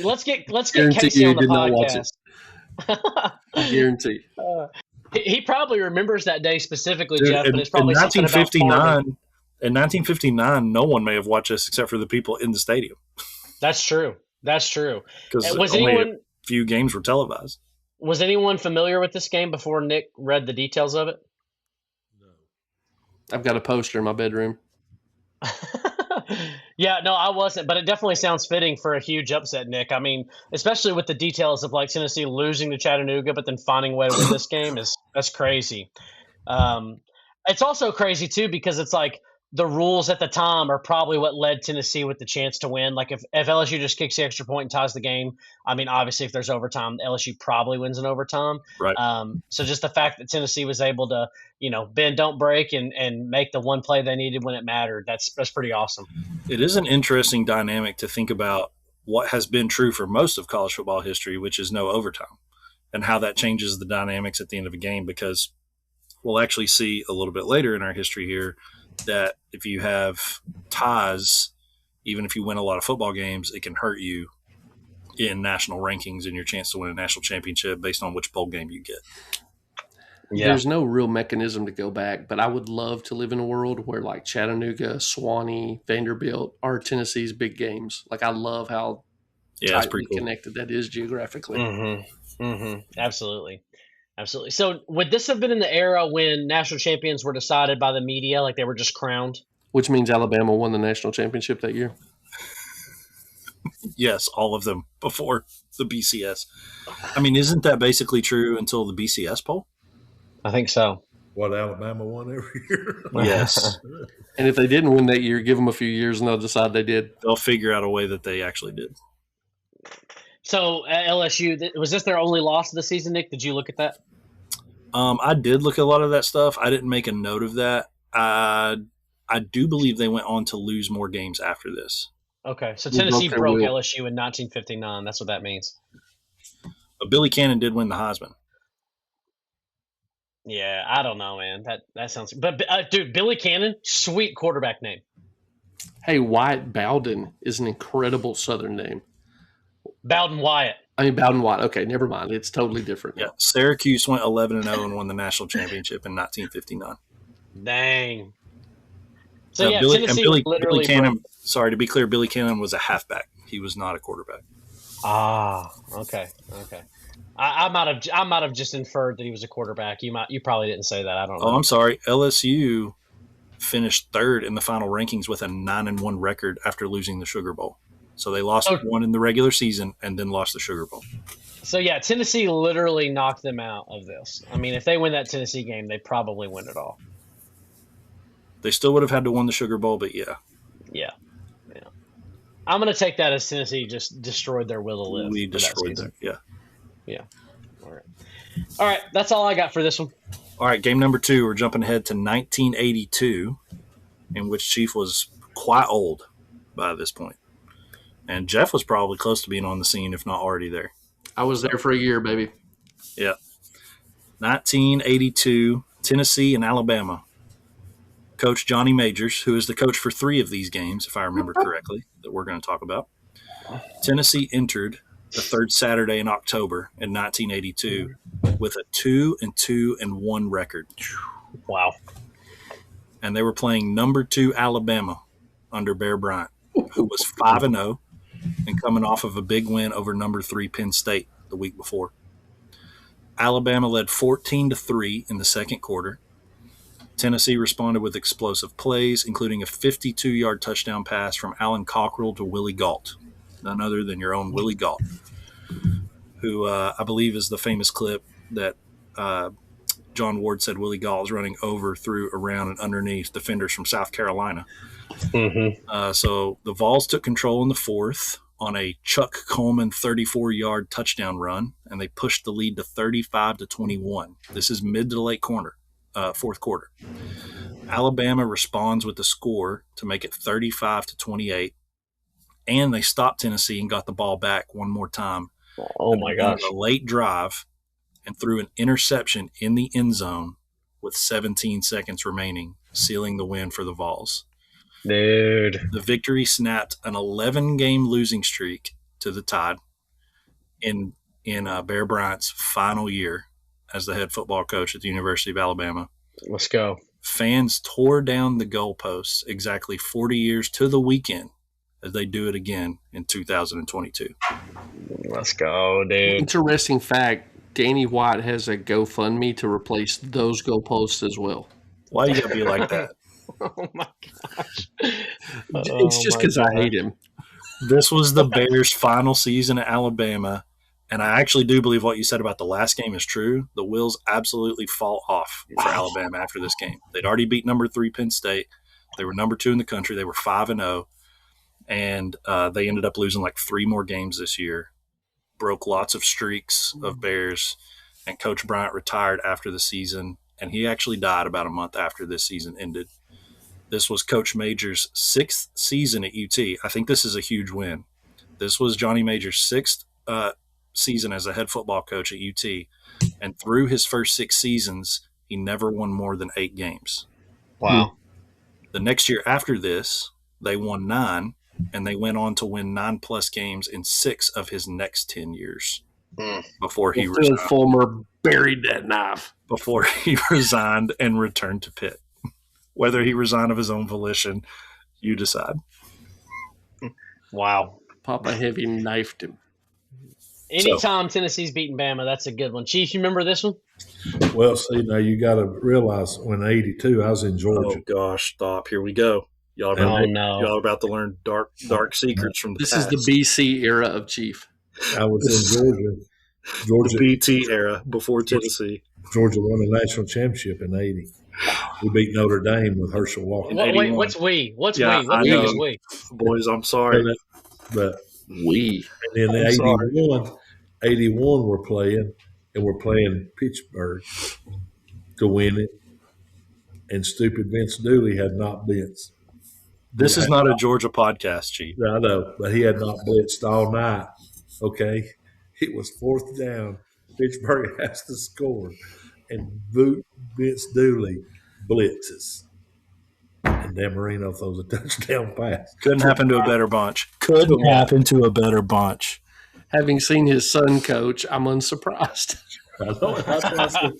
Let's get Guarantee Casey you on the did not watch podcast. I guarantee. He probably remembers that day specifically, Dude, Jeff. But it's probably in something about farming. In 1959, no one may have watched this except for the people in the stadium. That's true. Because Was only anyone a few games were televised. Was anyone familiar with this game before Nick read the details of it? I've got a poster in my bedroom. Yeah, no, I wasn't, but it definitely sounds fitting for a huge upset, Nick. I mean, especially with the details of like Tennessee losing to Chattanooga, but then finding a way to win this game that's crazy. It's also crazy too because it's like the rules at the time are probably what led Tennessee with the chance to win. Like if LSU just kicks the extra point and ties the game, I mean, obviously if there's overtime, LSU probably wins in overtime. Right. So just the fact that Tennessee was able to, bend, don't break and make the one play they needed when it mattered, that's pretty awesome. It is an interesting dynamic to think about what has been true for most of college football history, which is no overtime, and how that changes the dynamics at the end of a game, because we'll actually see a little bit later in our history here that if you have ties, even if you win a lot of football games, it can hurt you in national rankings and your chance to win a national championship based on which bowl game you get. Yeah. There's no real mechanism to go back, but I would love to live in a world where like Chattanooga, Swanee, Vanderbilt are Tennessee's big games. Like I love how It's pretty cool. connected that is geographically. Mm-hmm. Mm-hmm. Absolutely. So would this have been in the era when national champions were decided by the media, like they were just crowned? Which means Alabama won the national championship that year. Yes, all of them before the BCS. I mean, isn't that basically true until the BCS poll? I think so. What, Alabama won every year? Yes. And if they didn't win that year, give them a few years and they'll decide they did. They'll figure out a way that they actually did. So LSU, was this their only loss of the season, Nick? Did you look at that? I did look at a lot of that stuff. I didn't make a note of that. I do believe they went on to lose more games after this. Okay, so Tennessee broke their broke will. LSU in 1959. That's what that means. But Billy Cannon did win the Heisman. Yeah, I don't know, man. That sounds. But dude, Billy Cannon, sweet quarterback name. Hey, Wyatt Bowden is an incredible Southern name. Bowden Wyatt. I mean, Bowden Wyatt. Okay, never mind. It's totally different. Yeah, Syracuse went 11-0 and won the national championship in 1959. Dang. So yeah, Billy literally Cannon. broke. Sorry to be clear, Billy Cannon was a halfback. He was not a quarterback. Ah, okay. I might have just inferred that he was a quarterback. You probably didn't say that. I don't know. Oh, I'm sorry. LSU finished third in the final rankings with a 9-1 record after losing the Sugar Bowl. So they lost one in the regular season and then lost the Sugar Bowl. So yeah, Tennessee literally knocked them out of this. I mean, if they win that Tennessee game, they probably win it all. They still would have had to win the Sugar Bowl, but yeah. Yeah. I'm going to take that as Tennessee just destroyed their will to live. We for that destroyed season. them. Yeah. Yeah. All right. That's all I got for this one. All right, game number 2, we're jumping ahead to 1982, in which Chief was quite old by this point. And Jeff was probably close to being on the scene, if not already there. I was there for a year, baby. Yeah. 1982, Tennessee and Alabama. Coach Johnny Majors, who is the coach for 3 of these games, if I remember correctly, that we're going to talk about. Tennessee entered the third Saturday in October in 1982 with a 2-2-1 record. Wow. And they were playing number 2 Alabama under Bear Bryant, who was 5-0 and coming off of a big win over number 3 Penn State the week before. Alabama led 14-3 in the second quarter. Tennessee responded with explosive plays, including a 52-yard touchdown pass from Alan Cockrell to Willie Gault, none other than your own Willie Gault, who I believe is the famous clip that John Ward said Willie Gault was running over, through, around, and underneath defenders from South Carolina. Mm-hmm. So the Vols took control in the fourth on a Chuck Coleman 34-yard touchdown run, and they pushed the lead to 35-21. This is mid to late fourth quarter. Alabama responds with the score to make it 35-28, and they stopped Tennessee and got the ball back one more time. Oh, my gosh. A late drive and threw an interception in the end zone with 17 seconds remaining, sealing the win for the Vols. Dude. The victory snapped an 11-game losing streak to the Tide in Bear Bryant's final year as the head football coach at the University of Alabama. Let's go. Fans tore down the goalposts exactly 40 years to the weekend as they do it again in 2022. Let's go, dude. Interesting fact, Danny White has a GoFundMe to replace those goalposts as well. Why you gotta be like that? Oh, my gosh. It's just because I hate him. This was the Bears' final season at Alabama, and I actually do believe what you said about the last game is true. The wheels absolutely fall off for Alabama after this game. They'd already beat number 3 Penn State. They were number 2 in the country. They were 5-0, and they ended up losing like 3 more games this year. Broke lots of streaks of Bears, and Coach Bryant retired after the season, and he actually died about a month after this season ended. This was Coach Majors' 6th season at UT. I think this is a huge win. This was Johnny Majors' 6th season as a head football coach at UT, and through his first 6 seasons, he never won more than 8 games. Wow. The next year after this, they won 9, and they went on to win 9+ games in 6 of his next 10 years before he Phil resigned. Fulmer buried that knife. Before he resigned and returned to Pitt. Whether he resigned of his own volition, you decide. Wow. Papa Heavy knifed him. Anytime Tennessee's beating Bama, that's a good one. Chief, you remember this one? Well, see, now you got to realize when 82, I was in Georgia. Oh, gosh, stop. Here we go. Y'all are about to learn dark secrets from the This past. is the BC era of Chief. I was in Georgia. The BT era before Tennessee. Georgia won the national championship in 80. We beat Notre Dame with Herschel Walker. Wait, what's we? What's Yeah, we? What I league know. is we? Boys, I'm sorry. But We. and then I'm 81 we're playing, and we're playing Pittsburgh to win it. And stupid Vince Dooley had not blitzed. This is not a Georgia podcast, Chief. I know, but he had not blitzed all night. Okay, it was 4th down. Pittsburgh has to score, and Vince Dooley blitzes, and Dan Marino throws a touchdown pass. Couldn't happen to a better bunch. Couldn't happen to a better bunch. Having seen his son coach, I'm unsurprised. I know. That's what I said.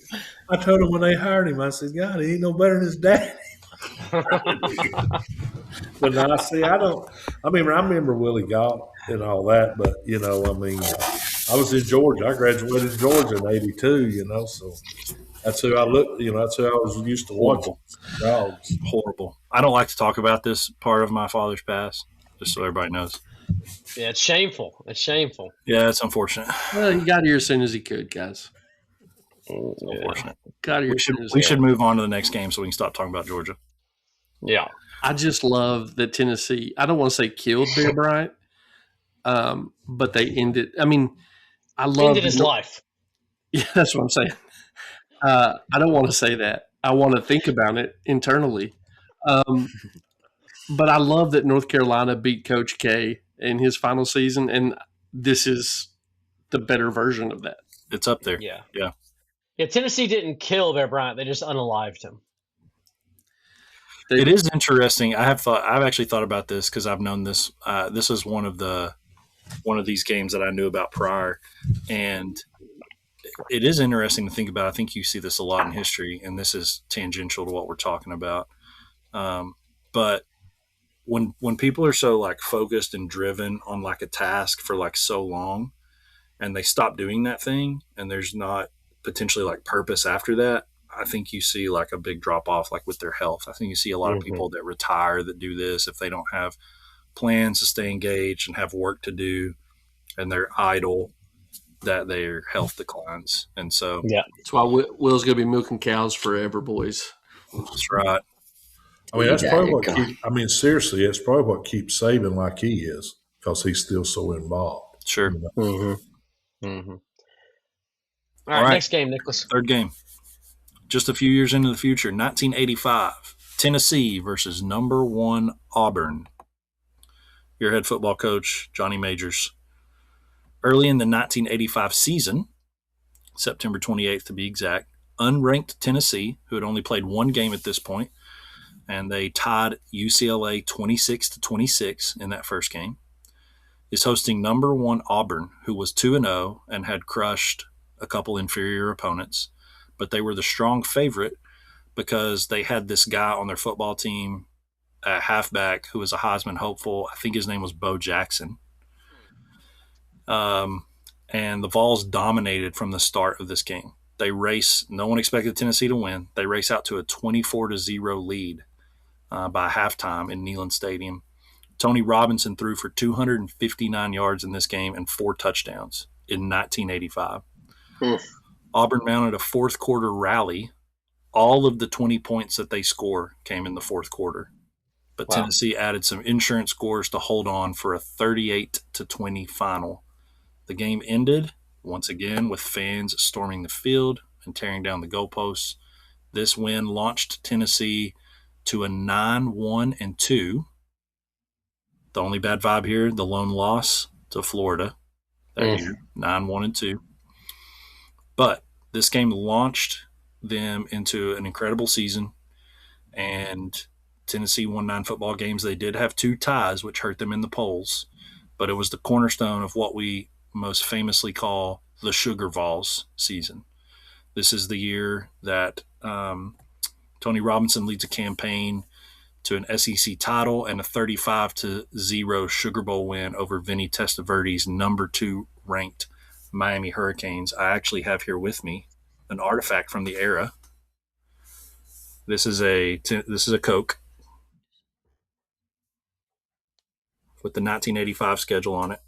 I told him when they hired him, I said, God, he ain't no better than his daddy. But now, see, I remember Willie Gault and all that, but, I was in Georgia. I graduated in Georgia in 82, so that's who I looked, that's who I was used to watching. Dogs. Horrible. I don't like to talk about this part of my father's past, just so everybody knows. Yeah, it's shameful. It's shameful. Yeah, it's unfortunate. Well, he got here as soon as he could, guys. It's unfortunate. Got here. We should move on to the next game so we can stop talking about Georgia. Yeah. I just love that Tennessee, I don't want to say killed Bear Bryant, But they ended. I mean, I love Ended his life. Yeah, that's what I'm saying. I don't want to say that. I want to think about it internally. But I love that North Carolina beat Coach K in his final season, and this is the better version of that. It's up there. Yeah. Yeah. Yeah, Tennessee didn't kill Bear Bryant; they just unalived him. It is interesting. I've actually thought about this because I've known this. This is one of these games that I knew about prior, and it is interesting to think about. I think you see this a lot in history, and this is tangential to what we're talking about. But when people are so like focused and driven on like a task for like so long, and they stop doing that thing, and there's not potentially like purpose after that, I think you see like a big drop off, like with their health. I think you see a lot of people that retire that do this if they don't have plans to stay engaged and have work to do, and they're idle, that their health declines. And so, yeah, that's why Will's going to be milking cows forever, boys. That's right. I mean, that's probably what seriously, that's probably what keeps Saban like he is, because he's still so involved. Sure. All right, next game, Nicholas. Third game. Just a few years into the future, 1985, Tennessee versus number 1 Auburn. Your head football coach, Johnny Majors. Early in the 1985 season, September 28th to be exact, unranked Tennessee, who had only played one game at this point, and they tied UCLA 26-26 in that first game, is hosting number 1 Auburn, who was 2-0 and had crushed a couple inferior opponents. But they were the strong favorite because they had this guy on their football team, a halfback, who was a Heisman hopeful. I think his name was Bo Jackson. And the Vols dominated from the start of this game. They race. No one expected Tennessee to win. They race out to a 24-0 lead by halftime in Neyland Stadium. Tony Robinson threw for 259 yards in this game and 4 touchdowns in 1985. Auburn mounted a fourth quarter rally. All of the 20 points that they score came in the fourth quarter. But Tennessee added some insurance scores to hold on for a 38-20 final. The game ended, once again, with fans storming the field and tearing down the goalposts. This win launched Tennessee to a 9-1-2. The only bad vibe here, the lone loss to Florida that year, 9-1-2. But this game launched them into an incredible season, and Tennessee won 9 football games. They did have 2 ties, which hurt them in the polls, but it was the cornerstone of what we most famously call the Sugar Vols season. This is the year that Tony Robinson leads a campaign to an SEC title and a 35-0 Sugar Bowl win over Vinny Testaverde's number 2 ranked Miami Hurricanes. I actually have here with me an artifact from the era. This is a Coke with the 1985 schedule on it.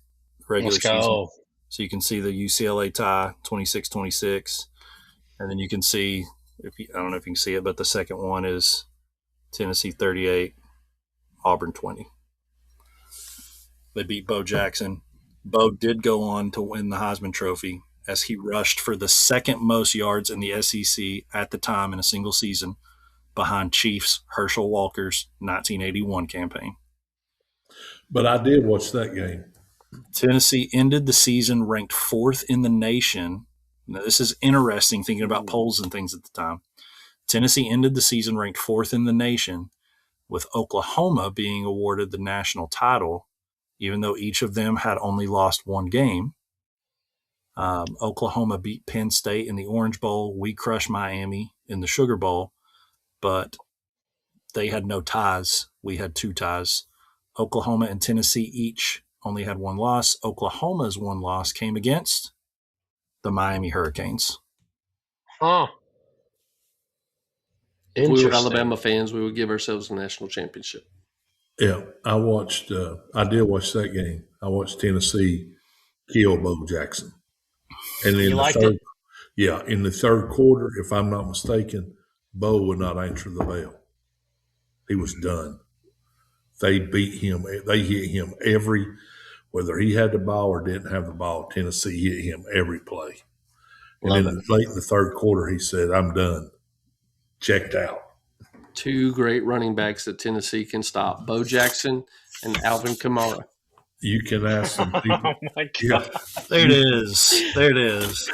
Regular season. So you can see the UCLA tie, 26-26. And then you can see, I don't know if you can see it, but the second one is Tennessee 38, Auburn 20. They beat Bo Jackson. Bo did go on to win the Heisman Trophy as he rushed for the second most yards in the SEC at the time in a single season, behind Chiefs Herschel Walker's 1981 campaign. But I did watch that game. Tennessee ended the season ranked 4th in the nation. Now, this is interesting thinking about polls and things at the time. Tennessee ended the season ranked 4th in the nation, with Oklahoma being awarded the national title, even though each of them had only lost 1 game. Oklahoma beat Penn State in the Orange Bowl. We crushed Miami in the Sugar Bowl, but they had no ties. We had 2 ties. Oklahoma and Tennessee each only had 1 loss. Oklahoma's 1 loss came against the Miami Hurricanes. If we were Alabama fans, we would give ourselves a national championship. Yeah, I did watch that game. I watched Tennessee kill Bo Jackson. And in in the third quarter, if I'm not mistaken, Bo would not answer the bell. He was done. They beat him. They hit him whether he had the ball or didn't have the ball, Tennessee hit him every play. And Love then late in the third quarter, he said, "I'm done, checked out." Two great running backs that Tennessee can stop: Bo Jackson and Alvin Kamara. You can ask some people. Oh my God. Yeah, There it is. There it is.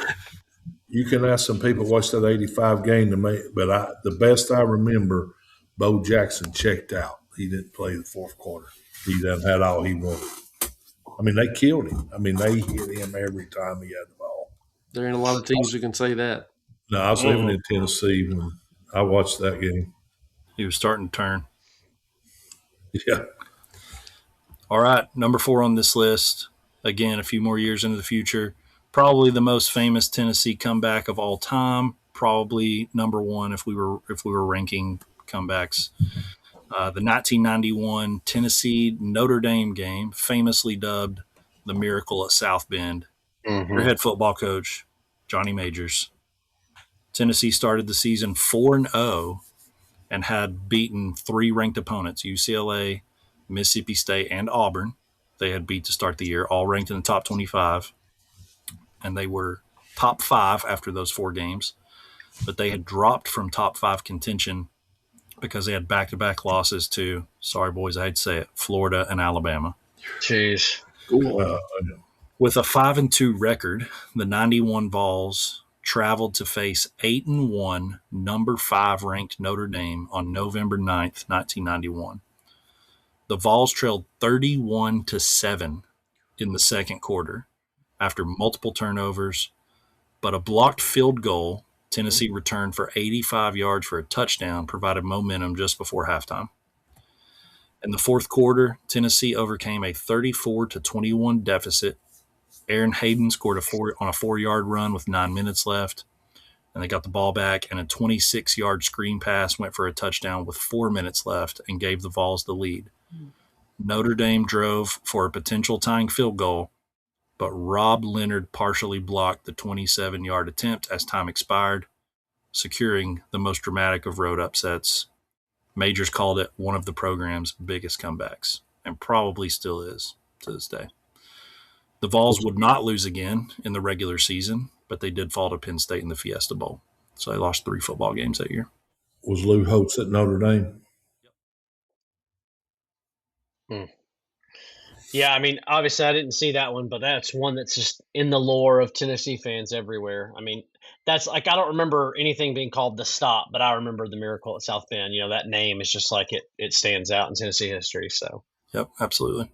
you can ask some people what's that 85 game to make. But the best I remember, Bo Jackson checked out. He didn't play the fourth quarter. He done had all he wanted. I mean, they killed him. I mean, they hit him every time he had the ball. There ain't a lot of teams who can say that. No, I was living in Tennessee when I watched that game. He was starting to turn. Yeah. All right, number 4 on this list. Again, a few more years into the future. Probably the most famous Tennessee comeback of all time. Probably number 1 if we were ranking comebacks. The 1991 Tennessee Notre Dame game, famously dubbed the Miracle at South Bend. Your head football coach, Johnny Majors. Tennessee started the season 4-0 and had beaten 3 ranked opponents: UCLA, Mississippi State, and Auburn. They had beat to start the year, all ranked in the top 25. And they were top 5 after those 4 games. But they had dropped from top 5 contention because they had back-to-back losses to, sorry boys, I hate to say it, Florida and Alabama. Jeez. With a 5-2 record, the 91 Vols traveled to face 8-1 number 5 ranked Notre Dame on November 9th, 1991. The Vols trailed 31-7 in the second quarter after multiple turnovers, but a blocked field goal Tennessee returned for 85 yards for a touchdown provided momentum just before halftime. In the fourth quarter, Tennessee overcame a 34-21 deficit. Aaron Hayden scored on a 4-yard run with 9 minutes left, and they got the ball back, and a 26-yard screen pass went for a touchdown with 4 minutes left and gave the Vols the lead. Notre Dame drove for a potential tying field goal, but Rob Leonard partially blocked the 27-yard attempt as time expired, securing the most dramatic of road upsets. Majors called it one of the program's biggest comebacks, and probably still is to this day. The Vols would not lose again in the regular season, but they did fall to Penn State in the Fiesta Bowl. So they lost 3 football games that year. Was Lou Holtz at Notre Dame? Yeah, I mean, obviously I didn't see that one, but that's one that's just in the lore of Tennessee fans everywhere. I mean, that's like, I don't remember anything being called the Stop, but I remember the Miracle at South Bend. You know, that name is just like it stands out in Tennessee history. So, Yep, absolutely.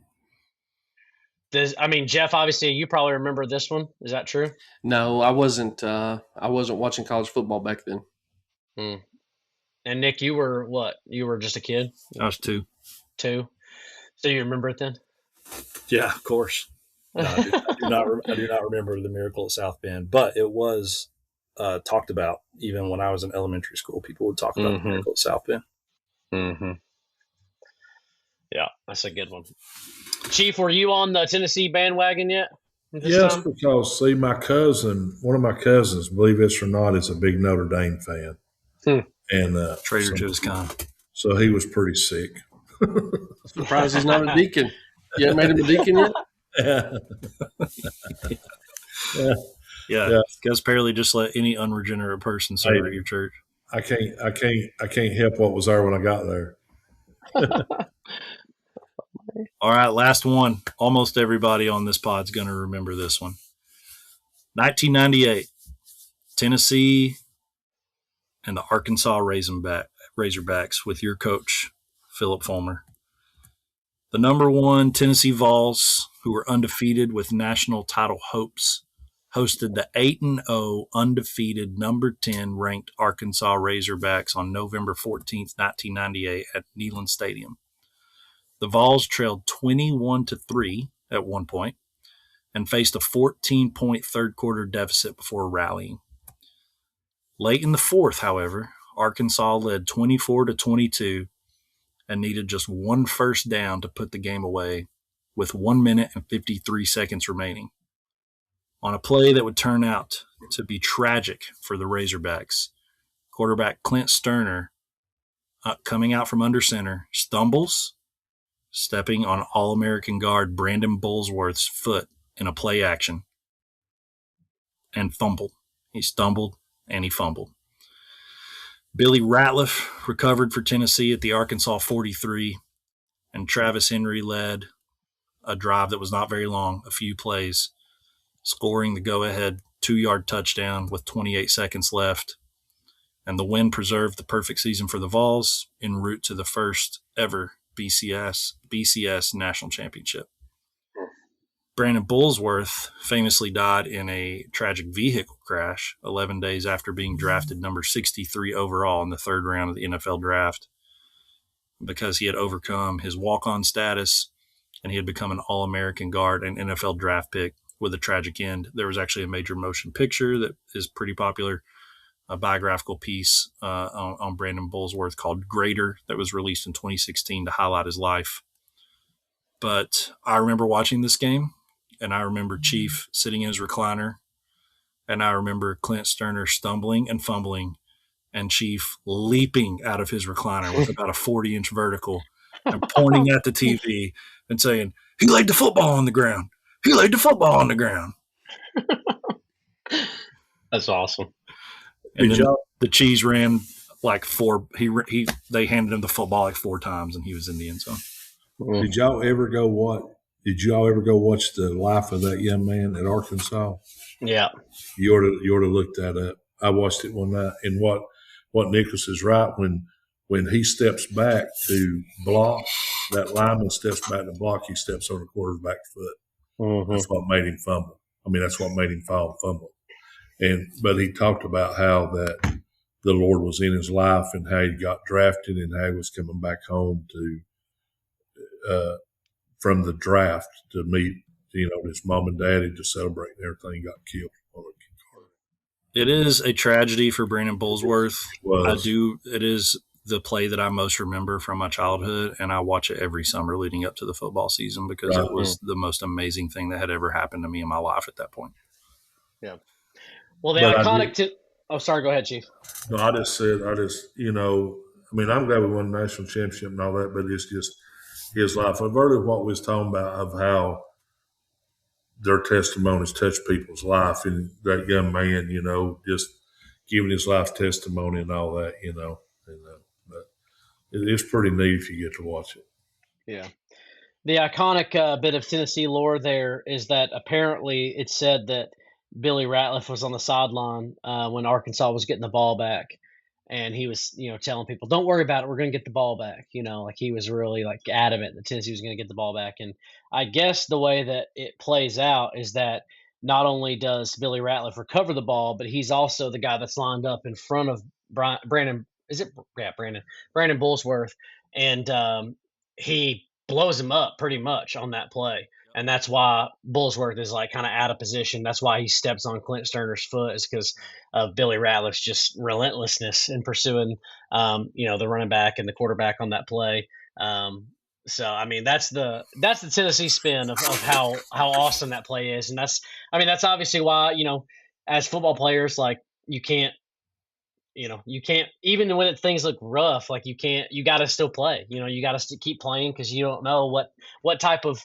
Jeff, obviously you probably remember this one. Is that true? No, I wasn't. I wasn't watching college football back then. And Nick, you were what? You were just a kid? I was 2. 2? So you remember it then? Yeah, of course. No, I do not remember the Miracle at South Bend, but it was talked about even when I was in elementary school. People would talk about the Miracle at South Bend. Mm-hmm. Yeah, that's a good one. Chief, were you on the Tennessee bandwagon yet? Yes, because see, one of my cousins, believe it or not, is a big Notre Dame fan, and Trader Joe's con. So he was pretty sick. Surprised he's not a deacon. You haven't made him a deacon yet? Yeah. Gus Perley just let any unregenerate person serve at your church. I can't help what was there when I got there. All right, last one. Almost everybody on this pod's going to remember this one. 1998, Tennessee and the Arkansas Razorbacks with your coach, Philip Fulmer. The number 1 Tennessee Vols, who were undefeated with national title hopes, hosted the 8-0 undefeated number 10 ranked Arkansas Razorbacks on November 14th, 1998 at Neyland Stadium. The Vols trailed 21-3 at one point and faced a 14-point third-quarter deficit before rallying. Late in the fourth, however, Arkansas led 24-22 and needed just 1 first down to put the game away with 1 minute and 53 seconds remaining. On a play that would turn out to be tragic for the Razorbacks, quarterback Clint Sterner, coming out from under center, stumbles, stepping on All-American guard Brandon Bullsworth's foot in a play action and fumbled. He stumbled and he fumbled. Billy Ratliff recovered for Tennessee at the Arkansas 43, and Travis Henry led a drive that was not very long, a few plays, scoring the go-ahead 2-yard touchdown with 28 seconds left. And the win preserved the perfect season for the Vols en route to the first ever BCS National Championship. Brandon Bullsworth famously died in a tragic vehicle crash 11 days after being drafted number 63 overall in the third round of the NFL draft because he had overcome his walk-on status and he had become an All-American guard and NFL draft pick with a tragic end. There was actually a major motion picture that is pretty popular, a biographical piece on Brandon Bullsworth called Greater that was released in 2016 to highlight his life. But I remember watching this game, and I remember Chief sitting in his recliner, and I remember Clint Sterner stumbling and fumbling, and Chief leaping out of his recliner with about a 40-inch vertical and pointing at the TV and saying, "He laid the football on the ground. He laid the football on the ground." That's awesome. And then the Cheese ran like four. They handed him the football like 4 times, and he was in the end zone. Did y'all ever go watch the life of that young man at Arkansas? Yeah. You ought to look that up. I watched it one night, and what Nicholas is right, when he steps back to block, that lineman steps back to block, he steps on the quarterback's foot. Mm-hmm. That's what made him fumble. That's what made him fumble. But he talked about how that the Lord was in his life and how he got drafted and how he was coming back home from the draft to meet, his mom and daddy to celebrate and everything. He got killed on a car. It is a tragedy for Brandon Bullsworth. It is the play that I most remember from my childhood, and I watch it every summer leading up to the football season because it was the most amazing thing that had ever happened to me in my life at that point. Yeah. Well, the iconic oh, sorry, go ahead, Chief. No, I'm glad we won the national championship and all that, but it's just his life. I've heard of what we was talking about of how their testimonies touch people's life, and that young man, just giving his life testimony and all that, but it's pretty neat if you get to watch it. Yeah. The iconic bit of Tennessee lore there is that apparently it said that Billy Ratliff was on the sideline when Arkansas was getting the ball back, and he was, telling people, "Don't worry about it. We're going to get the ball back." He was really adamant that Tennessee was going to get the ball back. And I guess the way that it plays out is that not only does Billy Ratliff recover the ball, but he's also the guy that's lined up in front of Brandon Bullsworth, and he blows him up pretty much on that play. And that's why Bullsworth is kind of out of position. That's why he steps on Clint Sterner's foot, is because of Billy Ratliff's just relentlessness in pursuing, the running back and the quarterback on that play. That's the Tennessee spin of how awesome that play is. And that's obviously why, as football players, you can't, even when things look rough, you got to still play, you got to keep playing because you don't know what type of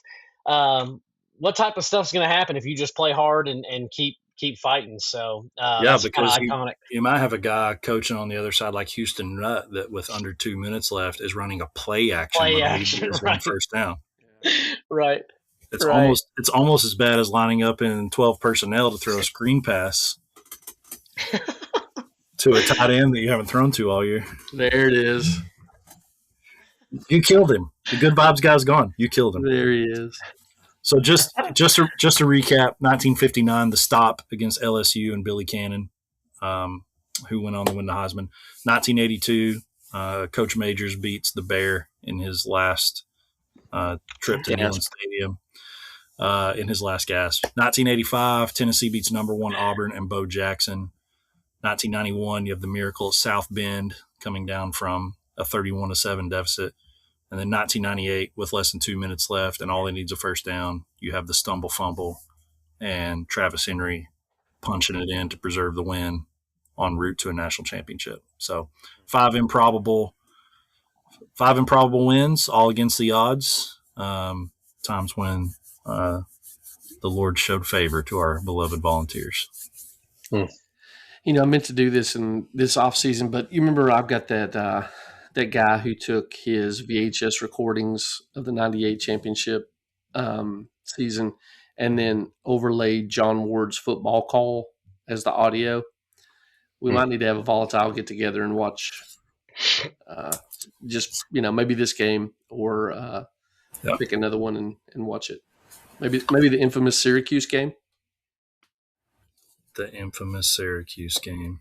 stuff's going to happen if you just play hard and keep fighting. So that's because iconic. You might have a guy coaching on the other side like Houston Nutt that with under 2 minutes left is running a play action right. first down. Right. It's almost as bad as lining up in 12 personnel to throw a screen pass to a tight end that you haven't thrown to all year. There it is. You killed him. The good vibes guy's gone. You killed him. There he is. So just to recap, 1959, the stop against LSU and Billy Cannon, who went on to win the Heisman. 1982, Coach Majors beats the Bear in his last trip to Neyland Stadium, in his last gasp. 1985, Tennessee beats number 1 Auburn and Bo Jackson. 1991, you have the miracle at South Bend coming down from a 31-7 deficit. And then 1998, with less than 2 minutes left and all they need is a first down, you have the stumble fumble and Travis Henry punching it in to preserve the win en route to a national championship. So 5 improbable wins, all against the odds. times when the Lord showed favor to our beloved Volunteers. I meant to do this in this off season, but you remember I've got that guy who took his VHS recordings of the '98 championship season and then overlaid John Ward's football call as the audio. We might need to have a Volatile get together and watch just, maybe this game or pick another one and watch it. Maybe the infamous Syracuse game. The infamous Syracuse game.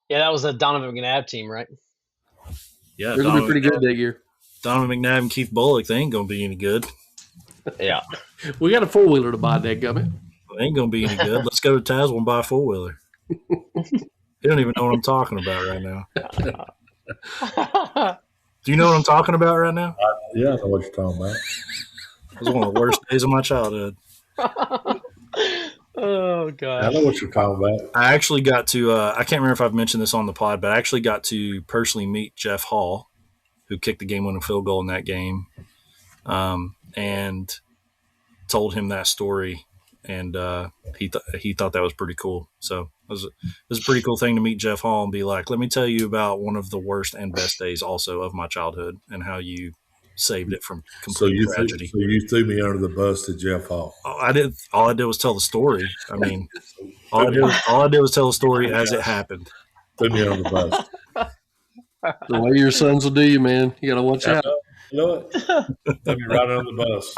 Yeah, that was the Donovan McNabb team, right? Yeah, they're going to be pretty good that year. Donovan McNabb and Keith Bullock, they ain't going to be any good. Yeah. We got a four-wheeler to buy, dadgummit. They ain't going to be any good. Let's go to Tazewell and buy a four-wheeler. You don't even know what I'm talking about right now. Do you know what I'm talking about right now? Yeah, I know what you're talking about. It was one of the worst days of my childhood. Oh, God. I know what you're talking about. I actually got to I can't remember if I've mentioned this on the pod, but I actually got to personally meet Jeff Hall, who kicked the game-winning field goal in that game, and told him that story, and he thought that was pretty cool. So it was a pretty cool thing to meet Jeff Hall and be like, let me tell you about one of the worst and best days also of my childhood and how you saved it from complete tragedy. So you threw me under the bus to Jeff Hall. All I did was tell the story. I mean, all I did was tell the story as it happened. Threw me under the bus. The way your sons will do you, man. You got to watch out. You know what? Threw me right under the bus.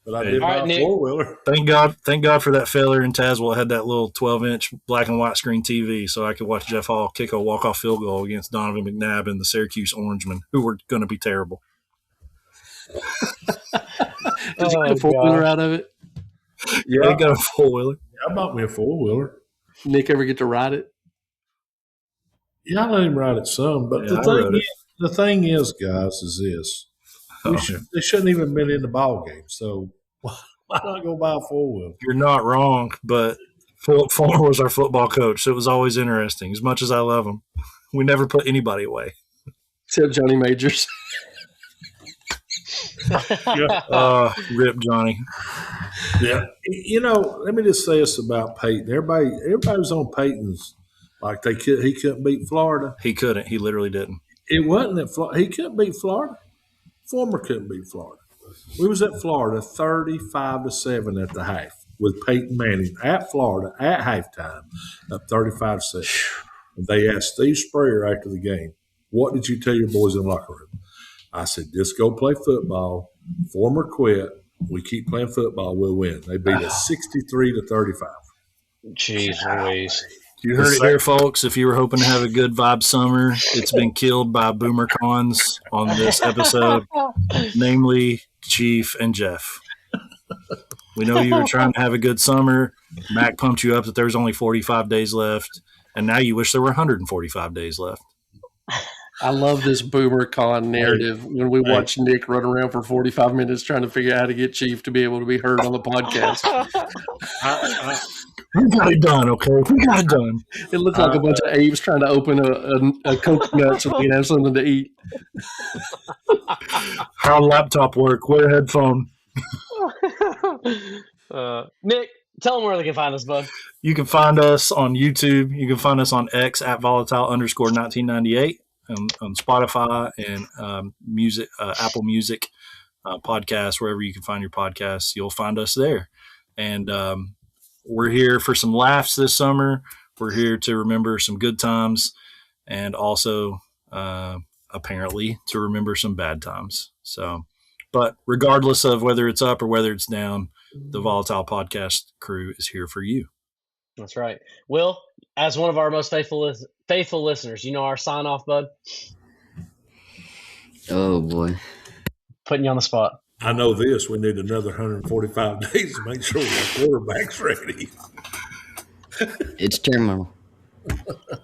But I did my four-wheeler. Thank God for that failure in Tazewell. I had that little 12-inch black and white screen TV so I could watch Jeff Hall kick a walk-off field goal against Donovan McNabb and the Syracuse Orangemen, who were going to be terrible. Did you get a four-wheeler out of it? Yeah, I got a four-wheeler. I bought me a four-wheeler. Nick ever get to ride it? Yeah, I let him ride it some. But the thing is, guys, is this. They shouldn't even been in the ball game. So why not go buy a four-wheeler? You're not wrong, but Philip Fuller was our football coach, so it was always interesting. As much as I love him, we never put anybody away. Except Johnny Majors. Rip Johnny. Yeah. Let me just say this about Peyton. Everybody was on Peyton's like he couldn't beat Florida. He couldn't. He literally didn't. It wasn't that he couldn't beat Florida. Former couldn't beat Florida. We was at Florida 35-7 at the half with Peyton Manning at Florida at halftime, up 35-7. And they asked Steve Spurrier after the game, "What did you tell your boys in the locker room?" I said, "Just go play football. Former quit. We keep playing football. We'll win." They beat us 63-35. Jeez Louise. You heard it here, folks. If you were hoping to have a good vibe summer, it's been killed by Boomer Cons on this episode, namely Chief and Jeff. We know you were trying to have a good summer. Mac pumped you up that there was only 45 days left, and now you wish there were 145 days left. I love this Boomer Con narrative when we watch Nick run around for 45 minutes trying to figure out how to get Chief to be able to be heard on the podcast. We got it done, okay? We got it done. It looked like a bunch of apes trying to open a coconut so they can have something to eat. How laptop work? Wear a headphone. Nick, tell them where they can find us, bud. You can find us on YouTube. You can find us on X at volatile_1998 on Spotify and music, Apple Music, podcasts, wherever you can find your podcasts. You'll find us there. And we're here for some laughs this summer. We're here to remember some good times and also apparently to remember some bad times. So, but regardless of whether it's up or whether it's down, the Volatile Podcast crew is here for you. That's right. Will, as one of our most faithful listeners, you know our sign off, bud? Oh, boy. Putting you on the spot. I know this. We need another 145 days to make sure our quarterback's ready. It's terminal.